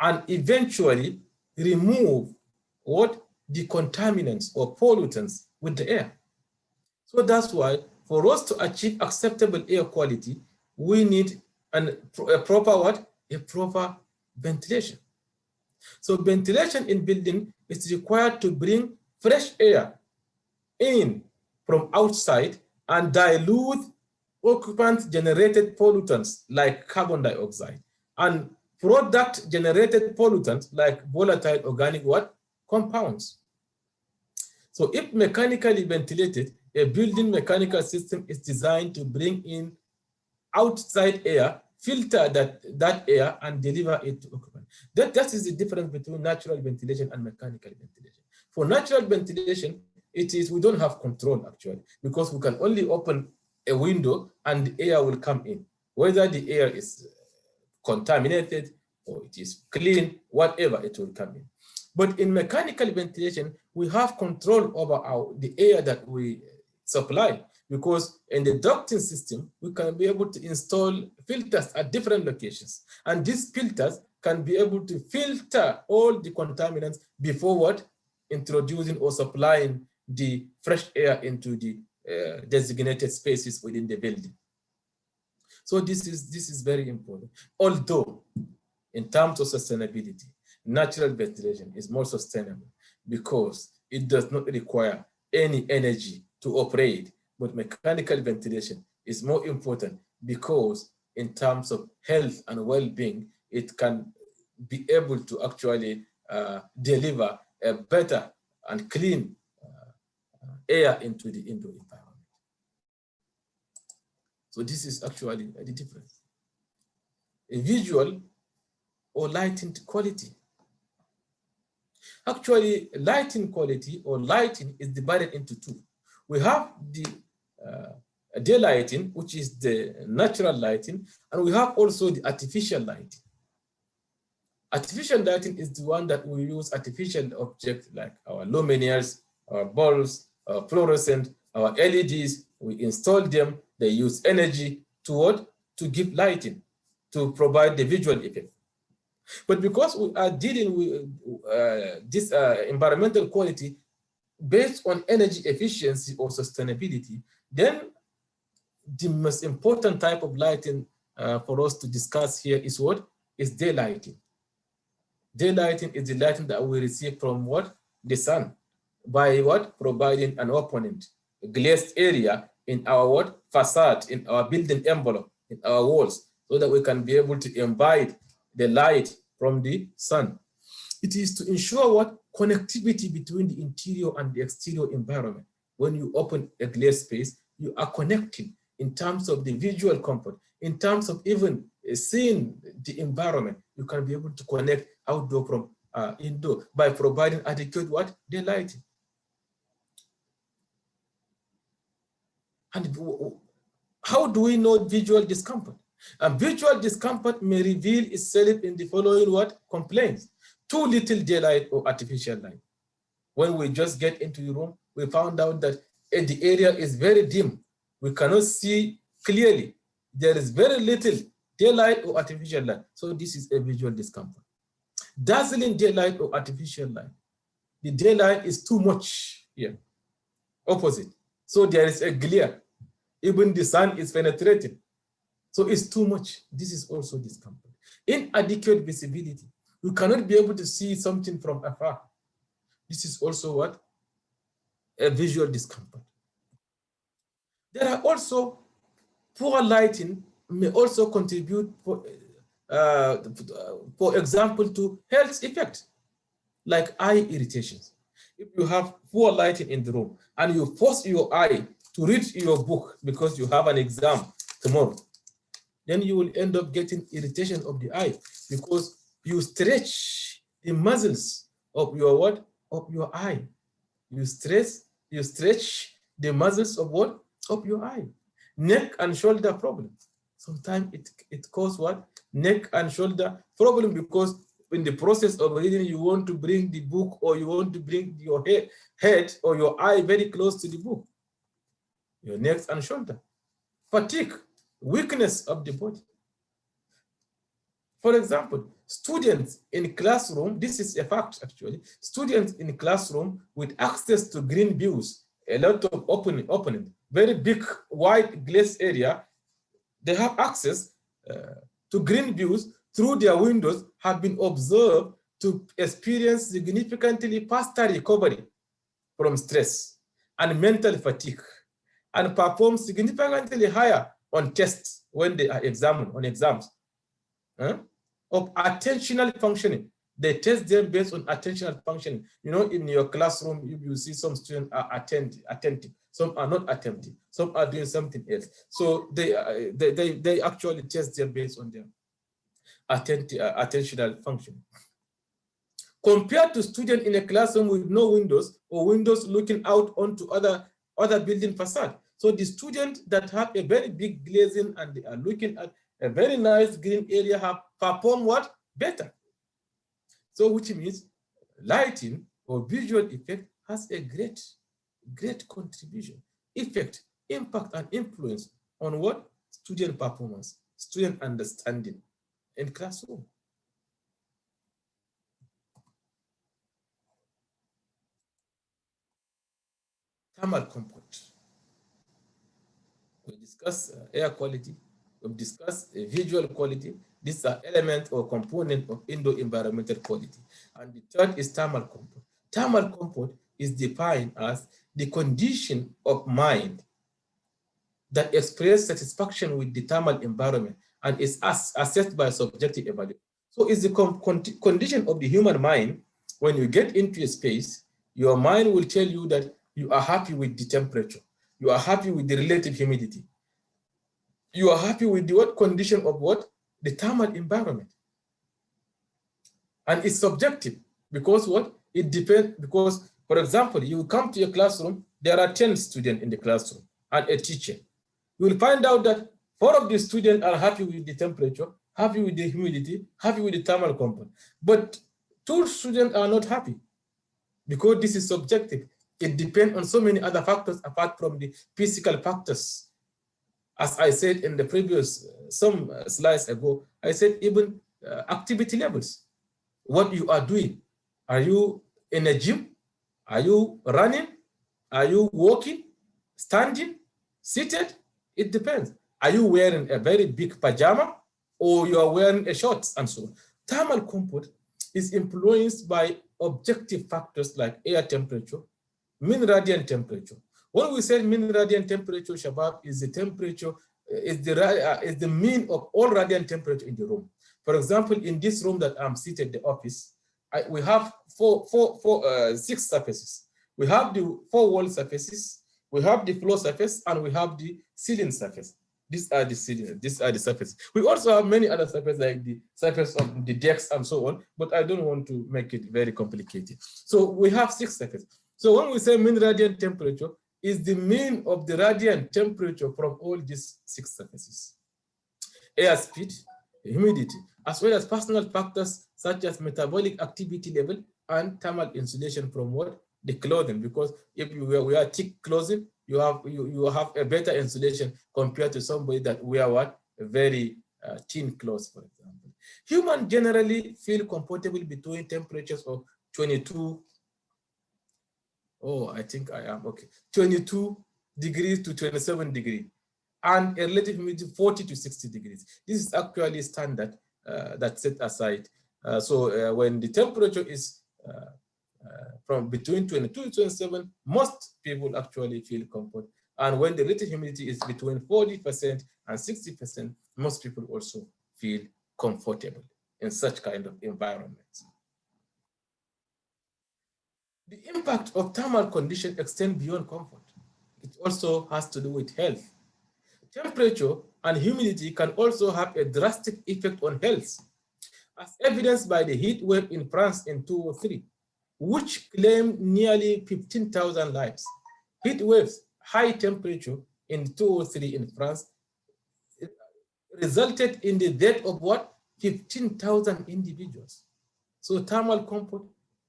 and eventually remove the contaminants or pollutants with the air. So that's why for us to achieve acceptable air quality, we need a proper ventilation. So ventilation in building is required to bring fresh air in from outside and dilute occupant-generated pollutants like carbon dioxide and product-generated pollutants like volatile organic compounds. So if mechanically ventilated, a building mechanical system is designed to bring in outside air, filter that air, and deliver it to occupant. That is the difference between natural ventilation and mechanical ventilation. For natural ventilation, we don't have control actually, because we can only open a window and the air will come in. Whether the air is contaminated or it is clean, whatever, it will come in. But in mechanical ventilation, we have control over the air that we supply, because in the ducting system, we can be able to install filters at different locations. And these filters can be able to filter all the contaminants before introducing or supplying the fresh air into the designated spaces within the building. So this is very important. Although in terms of sustainability, natural ventilation is more sustainable because it does not require any energy to operate, but mechanical ventilation is more important because in terms of health and well-being, it can be able to actually deliver a better and clean air into the indoor environment. So this is actually the difference. A visual or lighting quality. Actually, lighting quality or lighting is divided into two. We have the day lighting, which is the natural lighting, and we have also the artificial lighting. Artificial lighting is the one that we use artificial objects like our luminaires, our bulbs, our fluorescent, our LEDs. We install them, they use energy to what? To give lighting, to provide the visual effect. But because we are dealing with this environmental quality based on energy efficiency or sustainability, then the most important type of lighting for us to discuss here is what? Is daylighting. Daylighting is the lighting that we receive from what? The sun. By what? Providing an opponent, a glazed area in our what? Facade, in our building envelope, in our walls, so that we can be able to imbibe the light from the sun. It is to ensure what? Connectivity between the interior and the exterior environment. When you open a glazed space, you are connecting in terms of the visual comfort, in terms of even seeing the environment. You can be able to connect outdoor from indoor by providing adequate what? Daylighting. And how do we know visual discomfort? And visual discomfort may reveal itself in the following what? Complaints. Too little daylight or artificial light. When we just get into the room, we found out that the area is very dim. We cannot see clearly. There is very little daylight or artificial light. So this is a visual discomfort. Dazzling daylight or artificial light. The daylight is too much here. Opposite. So there is a glare. Even the sun is penetrating. So it's too much. This is also discomfort. Inadequate visibility. You cannot be able to see something from afar. This is also what? A visual discomfort. There are also poor lighting may also contribute, for example, to health effects like eye irritations. If you have poor lighting in the room and you force your eye to read your book because you have an exam tomorrow, then you will end up getting irritation of the eye because you stretch the muscles of your what? Of your eye. You stretch the muscles of what? Of your eye. Neck and shoulder problem. Sometimes it causes what? Neck and shoulder problem because in the process of reading, you want to bring the book or you want to bring your head or your eye very close to the book. Your neck and shoulder. Fatigue, weakness of the body. For example, students in classroom, this is a fact actually, students in classroom with access to green views, a lot of opening, very big, wide glass area, they have access to green views through their windows have been observed to experience significantly faster recovery from stress and mental fatigue and perform significantly higher on tests when they are examined, on exams. Of attentional functioning. They test them based on attentional functioning. You know, in your classroom, you see some students are attentive, some are not attentive, some are doing something else. So they actually test them based on their attentional functioning. Compared to students in a classroom with no windows or windows looking out onto other building facade. So the students that have a very big glazing and they are looking at a very nice green area have performed what? Better. So which means lighting or visual effect has a great contribution, effect, impact, and influence on what? Student performance, student understanding in classroom. Thermal comfort. We discuss air quality. We've discussed visual quality. These are elements or components of indoor environmental quality. And the third is thermal comfort. Thermal comfort is defined as the condition of mind that express satisfaction with the thermal environment and is assessed by subjective evaluation. So it's the condition of the human mind. When you get into a space, your mind will tell you that you are happy with the temperature, you are happy with the relative humidity, you are happy with the what condition of what? The thermal environment. And it's subjective because what? It depends, because, for example, you come to a classroom, there are 10 students in the classroom and a teacher. You will find out that 4 of the students are happy with the temperature, happy with the humidity, happy with the thermal component. But 2 students are not happy because this is subjective. It depends on so many other factors apart from the physical factors. As I said in the previous, some slides ago, I said even activity levels. What you are doing. Are you in a gym? Are you running? Are you walking, standing, seated? It depends. Are you wearing a very big pajama or you are wearing a shorts and so on? Thermal comfort is influenced by objective factors like air temperature, mean radiant temperature. When we say mean radiant temperature, Shabab, is the temperature, is the mean of all radiant temperature in the room. For example, in this room that I'm seated, the office, we have 6 surfaces. We have the 4 wall surfaces, we have the floor surface, and we have the ceiling surface. These are the ceiling, these are the surfaces. We also have many other surfaces like the surface of the decks and so on, but I don't want to make it very complicated. So we have 6 surfaces. So when we say mean radiant temperature, is the mean of the radiant temperature from all these 6 surfaces. Air speed, humidity, as well as personal factors such as metabolic activity level and thermal insulation from what? The clothing, because if you wear thick clothing, you have a better insulation compared to somebody that wear what? A very thin clothes, for example. Humans generally feel comfortable between temperatures of 22, I think I am, okay, 22 degrees to 27 degrees, and a relative humidity 40 to 60 degrees. This is actually standard that's set aside. So when the temperature is from between 22 to 27, most people actually feel comfort. And when the relative humidity is between 40% and 60%, most people also feel comfortable in such kind of environments. The impact of thermal conditions extends beyond comfort. It also has to do with health. Temperature and humidity can also have a drastic effect on health, as evidenced by the heat wave in France in 2003, which claimed nearly 15,000 lives. Heat waves, high temperature in 2003 in France, resulted in the death of what? 15,000 individuals. So thermal comfort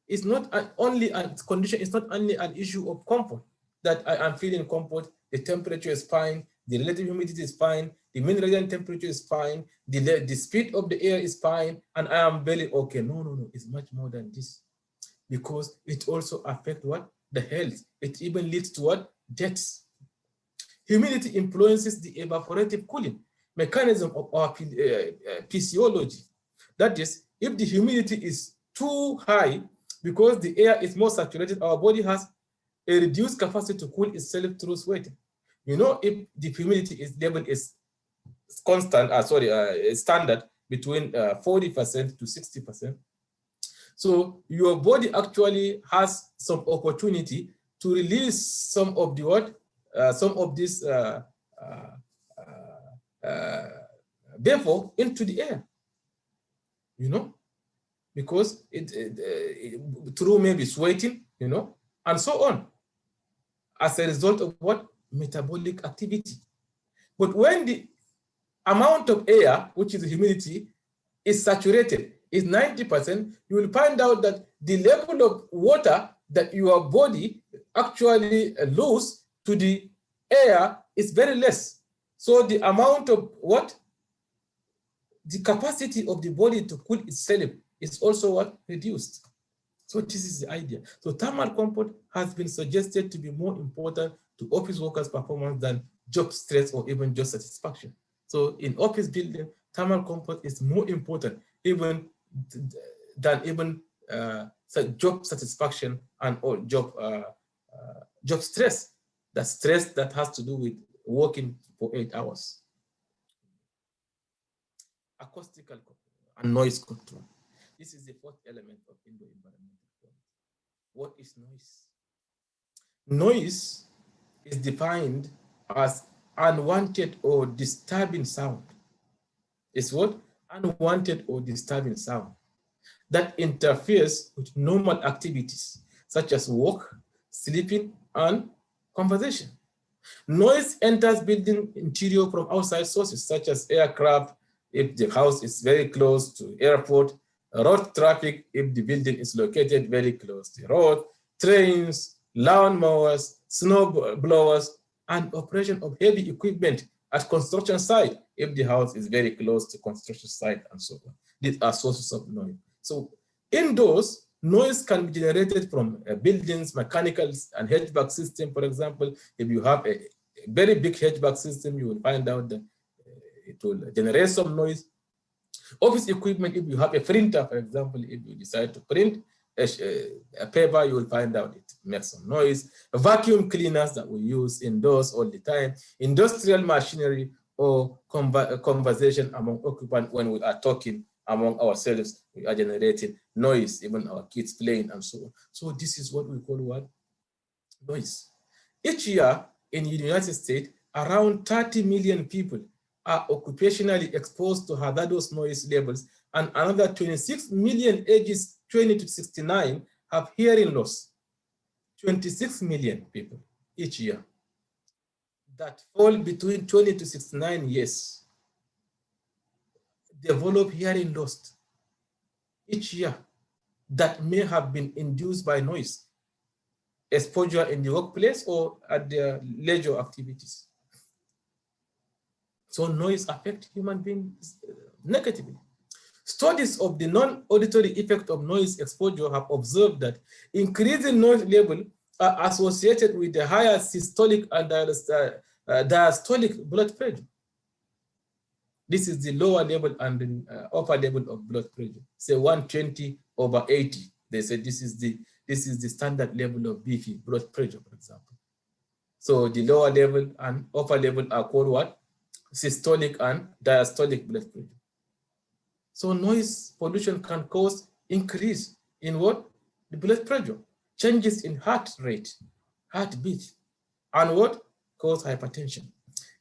is not only a condition, it's not only an issue of comfort, that I am feeling comfort, the temperature is fine, the relative humidity is fine, the mean radiant temperature is fine, the speed of the air is fine, and I am very okay. No, it's much more than this, because it also affects what? The health. It even leads to what? Deaths. Humidity influences the evaporative cooling mechanism of our physiology. That is, if the humidity is too high, because the air is more saturated, our body has a reduced capacity to cool itself through sweating. You know, if the humidity level is constant, standard between 40% to 60%, so your body actually has some opportunity to release some of the what? Some of this vapor into the air, you know, because through maybe sweating, you know, and so on, as a result of what? Metabolic activity. But when the amount of air, which is the humidity, is saturated, is 90%, you will find out that the level of water that your body actually lose to the air is very less. So the amount of what? The capacity of the body to cool itself is also what? Reduced. So this is the idea. So thermal comfort has been suggested to be more important to office workers' performance than job stress or even job satisfaction. So in office building, thermal comfort is more important even than even job satisfaction and or job stress. The stress that has to do with working for 8 hours. Acoustical and noise control. This is the fourth element of indoor environmental quality. What is noise? Noise is defined as unwanted or disturbing sound. It's what? Unwanted or disturbing sound that interferes with normal activities such as work, sleeping, and conversation. Noise enters building interior from outside sources such as aircraft, if the house is very close to airport, road traffic, if the building is located very close to road, trains, lawn mowers, snow blowers, and operation of heavy equipment at construction site, if the house is very close to construction site and so on. These are sources of noise. So indoors, noise can be generated from buildings, mechanicals, and HVAC system. For example, if you have a very big HVAC system, you will find out that it will generate some noise. Office equipment, if you have a printer, for example, if you decide to print a paper, you will find out it makes some noise. Vacuum cleaners that we use indoors all the time, industrial machinery, or conversation among occupants when we are talking among ourselves, we are generating noise, even our kids playing and so on. So this is what we call what? Noise. Each year in the United States, around 30 million people are occupationally exposed to hazardous noise levels, and another 26 million ages 20 to 69 have hearing loss. 26 million people each year that fall between 20 to 69 years develop hearing loss each year that may have been induced by noise exposure in the workplace or at their leisure activities. So noise affects human beings negatively. Studies of the non-auditory effect of noise exposure have observed that increasing noise level are associated with the higher systolic and diastolic blood pressure. This is the lower level and the upper level of blood pressure. Say 120/80. They say this is the standard level of BP, blood pressure, for example. So the lower level and upper level are called what? Systolic and diastolic blood pressure. So noise pollution can cause increase in what? The blood pressure, changes in heart rate, heartbeat, and what? Cause hypertension.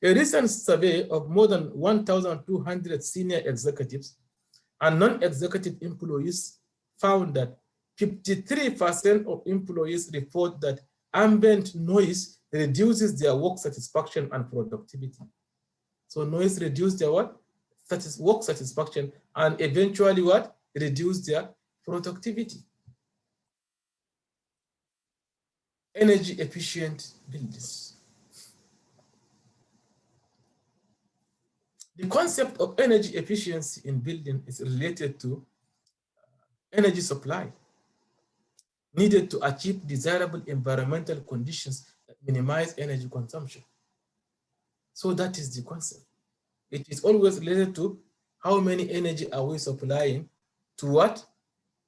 A recent survey of more than 1,200 senior executives and non-executive employees found that 53% of employees report that ambient noise reduces their work satisfaction and productivity. So noise reduces their what? Work satisfaction and eventually what? Reduce their productivity. Energy efficient buildings. The concept of energy efficiency in building is related to energy supply needed to achieve desirable environmental conditions that minimize energy consumption. So that is the concept. It is always related to how many energy are we supplying to what?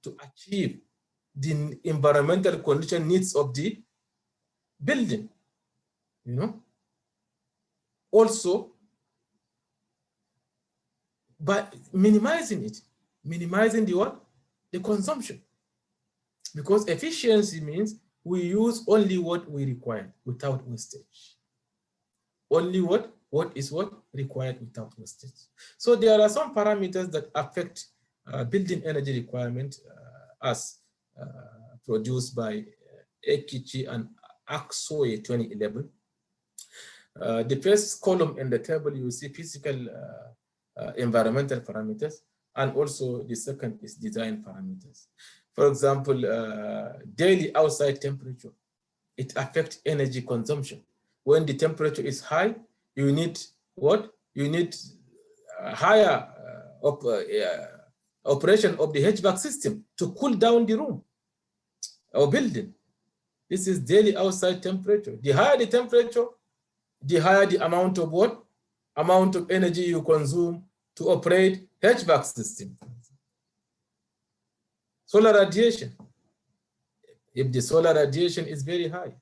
To achieve the environmental condition needs of the building, you know? Also, by minimizing it, minimizing the what? The consumption. Because efficiency means we use only what we require without wastage. Only what is what required without wastage. So there are some parameters that affect building energy requirement as produced by Ekichi and Aksoye 2011. The first column in the table, you see physical environmental parameters, and also the second is design parameters. For example, daily outside temperature, it affects energy consumption. When the temperature is high, you need what? You need higher operation of the HVAC system to cool down the room or building. This is daily outside temperature. The higher the temperature, the higher the amount of what? Amount of energy you consume to operate HVAC system. Solar radiation. If the solar radiation is very high,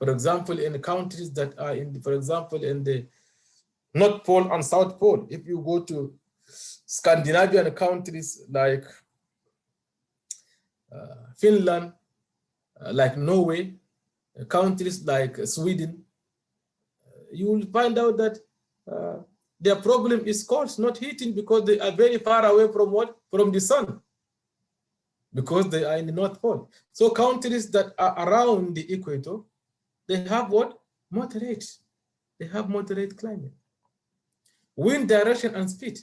For example, in countries that are in, for example, in the North Pole and South Pole, if you go to Scandinavian countries like Finland, like Norway, countries like Sweden, you will find out that their problem is cold, not heating, because they are very far away from what? From the sun, because they are in the North Pole. So countries that are around the equator, they have what? Moderate. They have moderate climate. Wind direction and speed.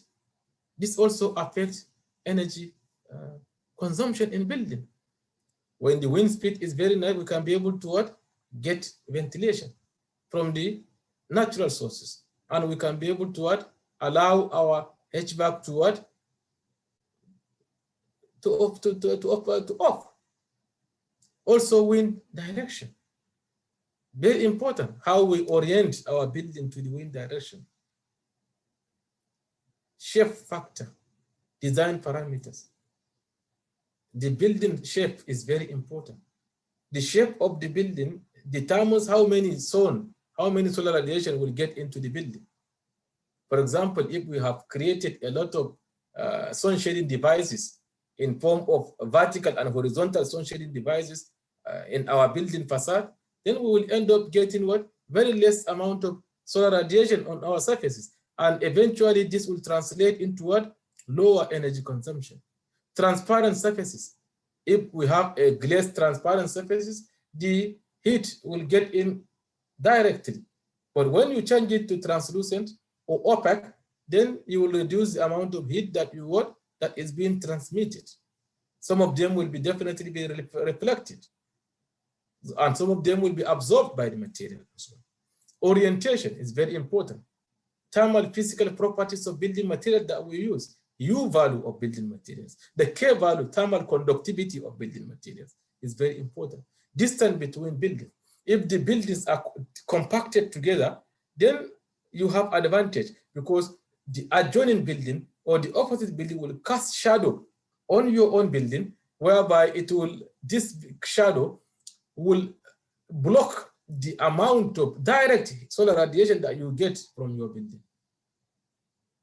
This also affects energy consumption in building. When the wind speed is very nice, we can be able to what? Get ventilation from the natural sources. And we can be able to what? Allow our HVAC to what? To off. Also wind direction. Very important how we orient our building to the wind direction. Shape factor, design parameters. The building shape is very important. The shape of the building determines how many solar radiation will get into the building. For example, if we have created a lot of sun shading devices in form of vertical and horizontal sun shading devices in our building facade, then we will end up getting what? Very less amount of solar radiation on our surfaces. And eventually this will translate into what? Lower energy consumption. Transparent surfaces. If we have a glazed transparent surfaces, the heat will get in directly. But when you change it to translucent or opaque, then you will reduce the amount of heat that you want that is being transmitted. Some of them will be definitely be reflected, and some of them will be absorbed by the material as well. Orientation is very important. Thermal physical properties of building material that we use. U value of building materials. The K value, thermal conductivity of building materials, is very important. Distance between buildings. If the buildings are compacted together, then you have advantage, because the adjoining building or the opposite building will cast shadow on your own building, whereby this shadow will block the amount of direct solar radiation that you get from your building.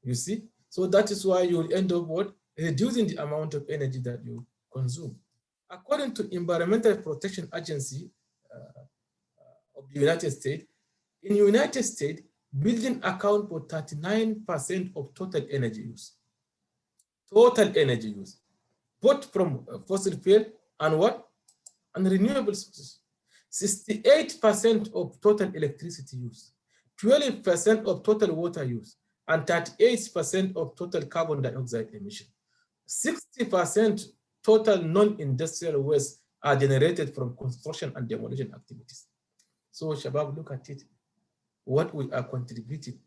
You see? So that is why you will end up what? Reducing the amount of energy that you consume. According to Environmental Protection Agency of the United States, in the United States, building account for 39% of total energy use. Total energy use, both from fossil fuel and what? And renewable sources. 68% of total electricity use, 12% of total water use, and 38% of total carbon dioxide emission. 60% total non-industrial waste are generated from construction and demolition activities. So Shabab, look at it, what we are contributing,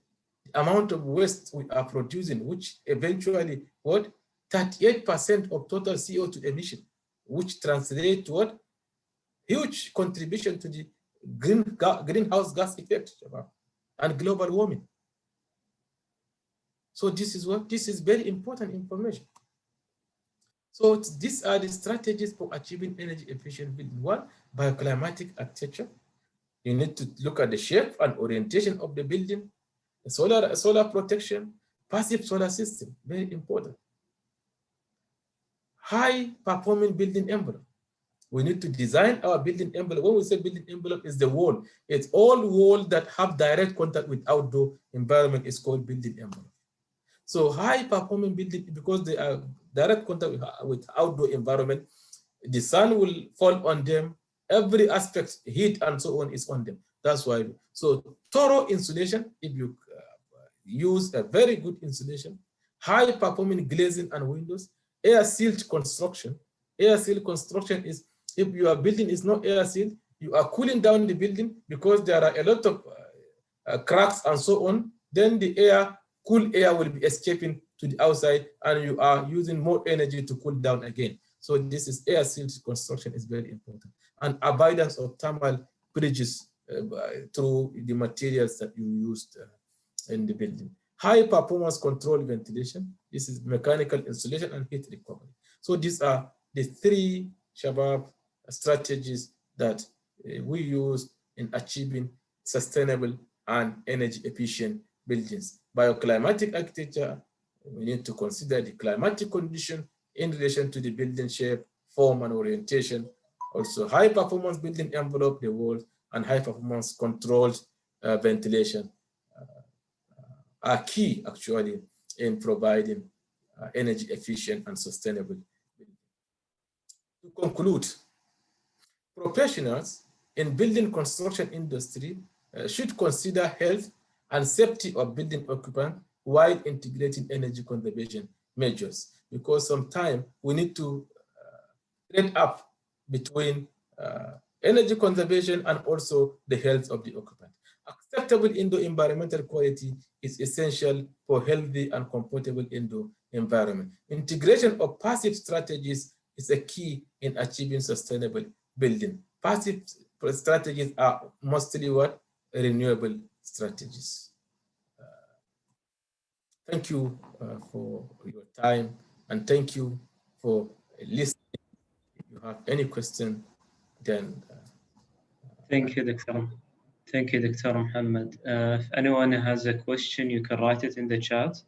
the amount of waste we are producing, which eventually what? 38% of total CO2 emission, which translates to what? Huge contribution to the greenhouse gas effect, Shabab, and global warming. So this is what? This is very important information. So these are the strategies for achieving energy efficient building. One, bioclimatic architecture. You need to look at the shape and orientation of the building, the solar protection, passive solar system, very important. High performing building envelope. We need to design our building envelope. When we say building envelope, is the wall. It's all walls that have direct contact with outdoor environment is called building envelope. So high performing building, because they are direct contact with outdoor environment, the sun will fall on them. Every aspect, heat and so on, is on them. That's why. So thorough insulation, if you use a very good insulation, high performing glazing and windows, air sealed construction. Air sealed construction is, if your building is not air sealed, you are cooling down the building because there are a lot of cracks and so on, then the cool air will be escaping to the outside and you are using more energy to cool down again. So this is air sealed construction is very important. And avoidance of thermal bridges through the materials that you used in the building. High performance control ventilation. This is mechanical insulation and heat recovery. So these are the three Shabab strategies that we use in achieving sustainable and energy efficient buildings. Bioclimatic architecture, we need to consider the climatic condition in relation to the building shape, form, and orientation. Also, high performance building envelope the walls, and high performance controlled ventilation are key actually in providing energy efficient and sustainable building. To conclude, professionals in building construction industry should consider health and safety of building occupants while integrating energy conservation measures, because sometimes we need to trade up between energy conservation and also the health of the occupant. Acceptable indoor environmental quality is essential for healthy and comfortable indoor environment. Integration of passive strategies is a key in achieving sustainable building. Passive strategies are mostly what? Renewable strategies. Thank you for your time, and thank you for listening. If you have any question, then thank you, Dr. Thank you, Dr. Mohammed. If anyone has a question, you can write it in the chat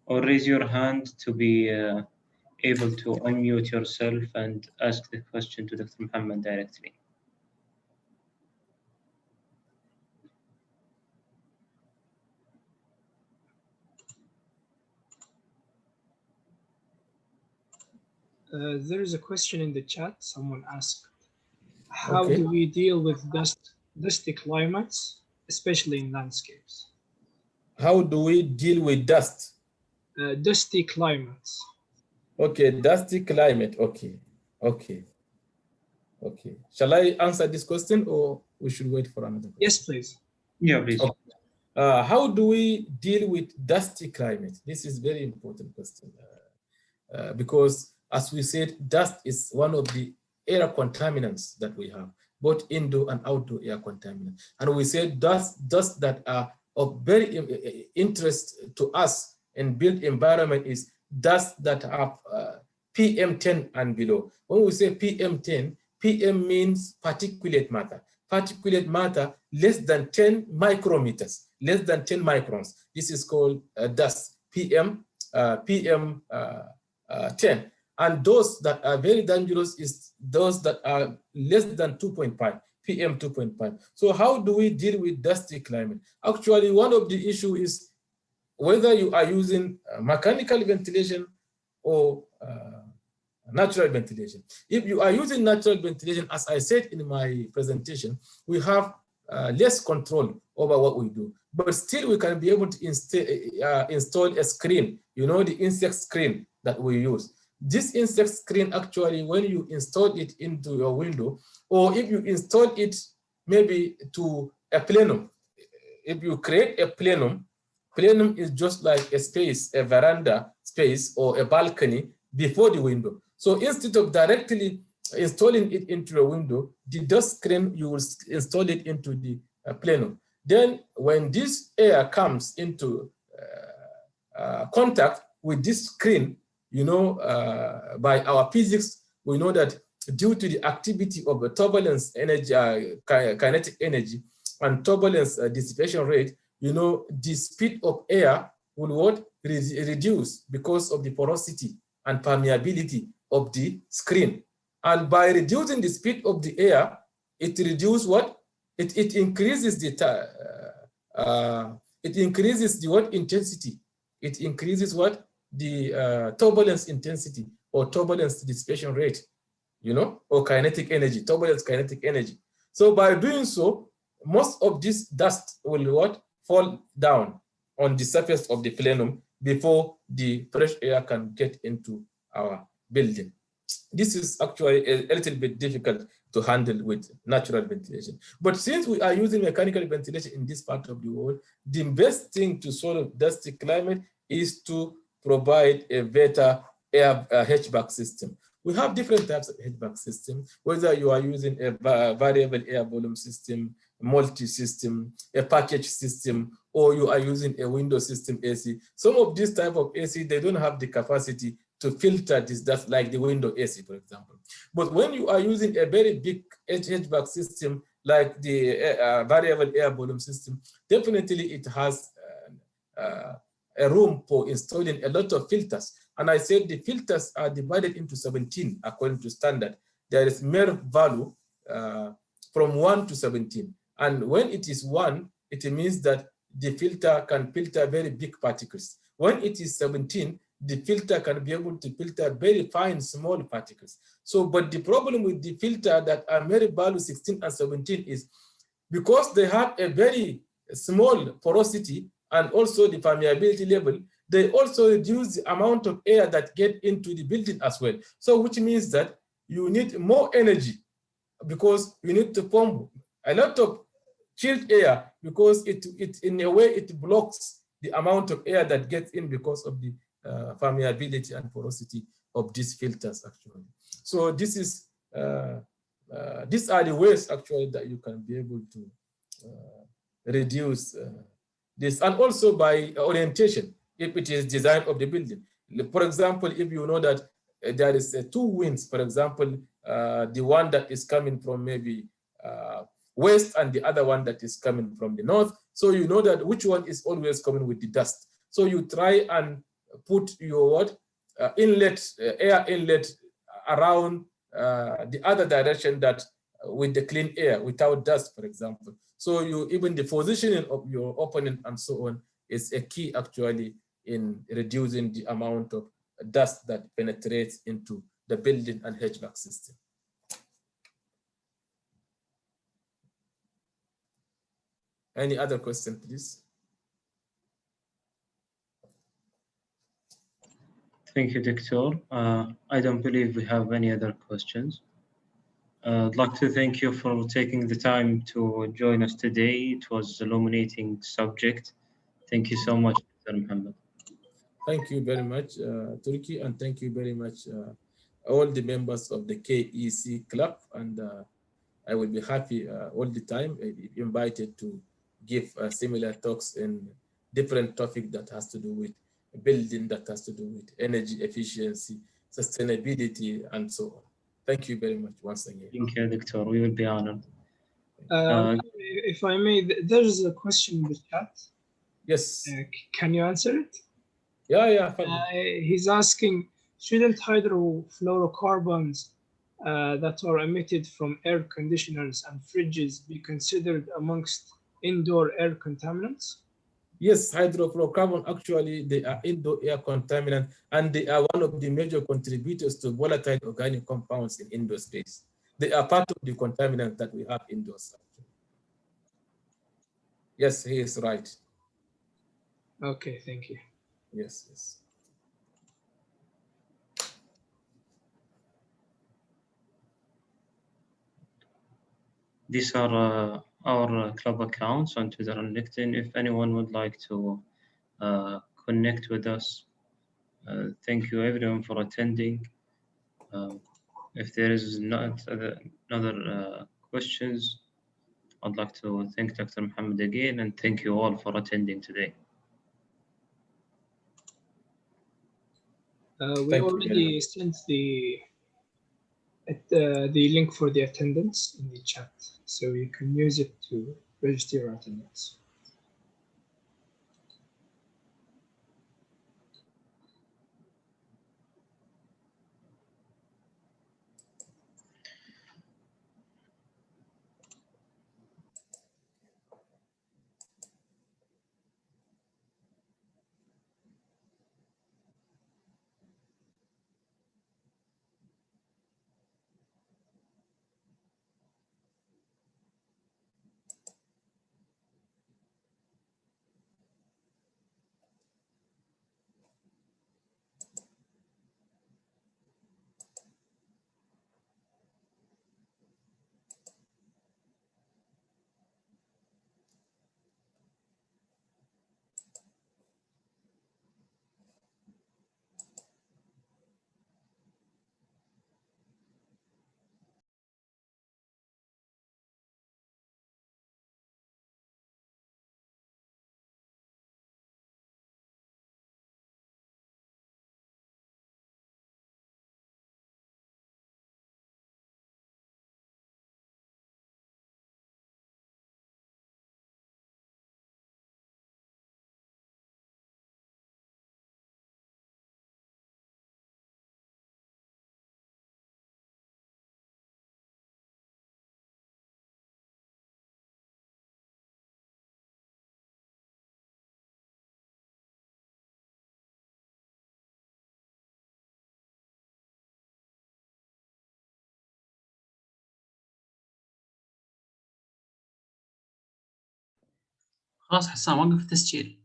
or raise your hand to be able to unmute yourself and ask the question to Dr. Mohammed directly. There is a question in the chat. Someone asked, how do we deal with dusty climates, especially in landscapes? How do we deal with dust? Dusty climates. Okay, dusty climate. Okay. Shall I answer this question, or we should wait for another question? Yes, please. Yeah, please. Okay. How do we deal with dusty climate? This is very important question because, as we said, dust is one of the air contaminants that we have, both indoor and outdoor air contaminants. And we said dust that are of very interest to us in built environment is dust that have PM10 and below. When we say PM10, PM means particulate matter. Particulate matter less than 10 micrometers, less than 10 microns. This is called dust, PM10. And those that are very dangerous is those that are less than 2.5, PM 2.5. So how do we deal with dusty climate? Actually, one of the issues is whether you are using mechanical ventilation or natural ventilation. If you are using natural ventilation, as I said in my presentation, we have less control over what we do, but still we can be able to install a screen, you know, the insect screen that we use. This insect screen, actually, when you install it into your window, or if you install it maybe to a plenum, if you create a plenum is just like a space, a veranda space or a balcony before the window. So instead of directly installing it into a window, the dust screen, you will install it into the plenum. Then when this air comes into contact with this screen, you know, by our physics, we know that due to the activity of the turbulence energy, kinetic energy, and turbulence dissipation rate, you know, the speed of air will reduce because of the porosity and permeability of the screen. And by reducing the speed of the air, it reduces what? It increases the intensity. It increases what? The turbulence intensity or turbulence dissipation rate, you know, or kinetic energy, turbulence kinetic energy. So by doing so, most of this dust will what? Fall down on the surface of the plenum before the fresh air can get into our building. This is actually a little bit difficult to handle with natural ventilation. But since we are using mechanical ventilation in this part of the world, the best thing to solve dusty climate is to provide a better air HVAC system. We have different types of HVAC system, whether you are using a variable air volume system, multi-system, a package system, or you are using a window system AC. Some of these type of AC, they don't have the capacity to filter this dust like the window AC, for example. But when you are using a very big HVAC system like the variable air volume system, definitely it has a room for installing a lot of filters. And I said the filters are divided into 17 according to standard. There is mere value from 1 to 17. And when it is 1, it means that the filter can filter very big particles. When it is 17, the filter can be able to filter very fine, small particles. So, but the problem with the filter that are mere value 16 and 17 is because they have a very small porosity and also the permeability level, they also reduce the amount of air that get into the building as well. So which means that you need more energy because you need to pump a lot of chilled air because it in a way it blocks the amount of air that gets in because of the permeability and porosity of these filters actually. So this is these are the ways actually that you can be able to reduce this, and also by orientation if it is design of the building. For example, if you know that there is two winds, for example, the one that is coming from maybe west and the other one that is coming from the north. So you know that which one is always coming with the dust. So you try and put your what inlet, air inlet around the other direction that with the clean air without dust, for example. So you even the positioning of your opponent and so on is a key actually in reducing the amount of dust that penetrates into the building and HVAC system. Any other question, please? Thank you, Doctor. I don't believe we have any other questions. I'd like to thank you for taking the time to join us today. It was an illuminating subject. Thank you so much, Dr. Mohammed. Thank you very much, Turkey, and thank you very much, all the members of the KEC club. And I will be happy all the time invited to give similar talks in different topics that has to do with building, that has to do with energy efficiency, sustainability, and so on. Thank you very much once again. Thank you, Doctor. We will be honored. If I may, there's a question in the chat. Yes. Can you answer it? Yeah. He's asking, shouldn't hydrofluorocarbons that are emitted from air conditioners and fridges be considered amongst indoor air contaminants? Yes, hydrofluorocarbon, actually, they are indoor air contaminant, and they are one of the major contributors to volatile organic compounds in indoor space. They are part of the contaminant that we have indoors. Yes, he is right. Okay, thank you. Yes. These are our club accounts on Twitter and LinkedIn. If anyone would like to connect with us, thank you everyone for attending. If there is not other questions, I'd like to thank Dr. Mohammed again and thank you all for attending today. We already sent the link for the attendance in the chat, so you can use it to register your attendance. خلاص حسام وقف التسجيل.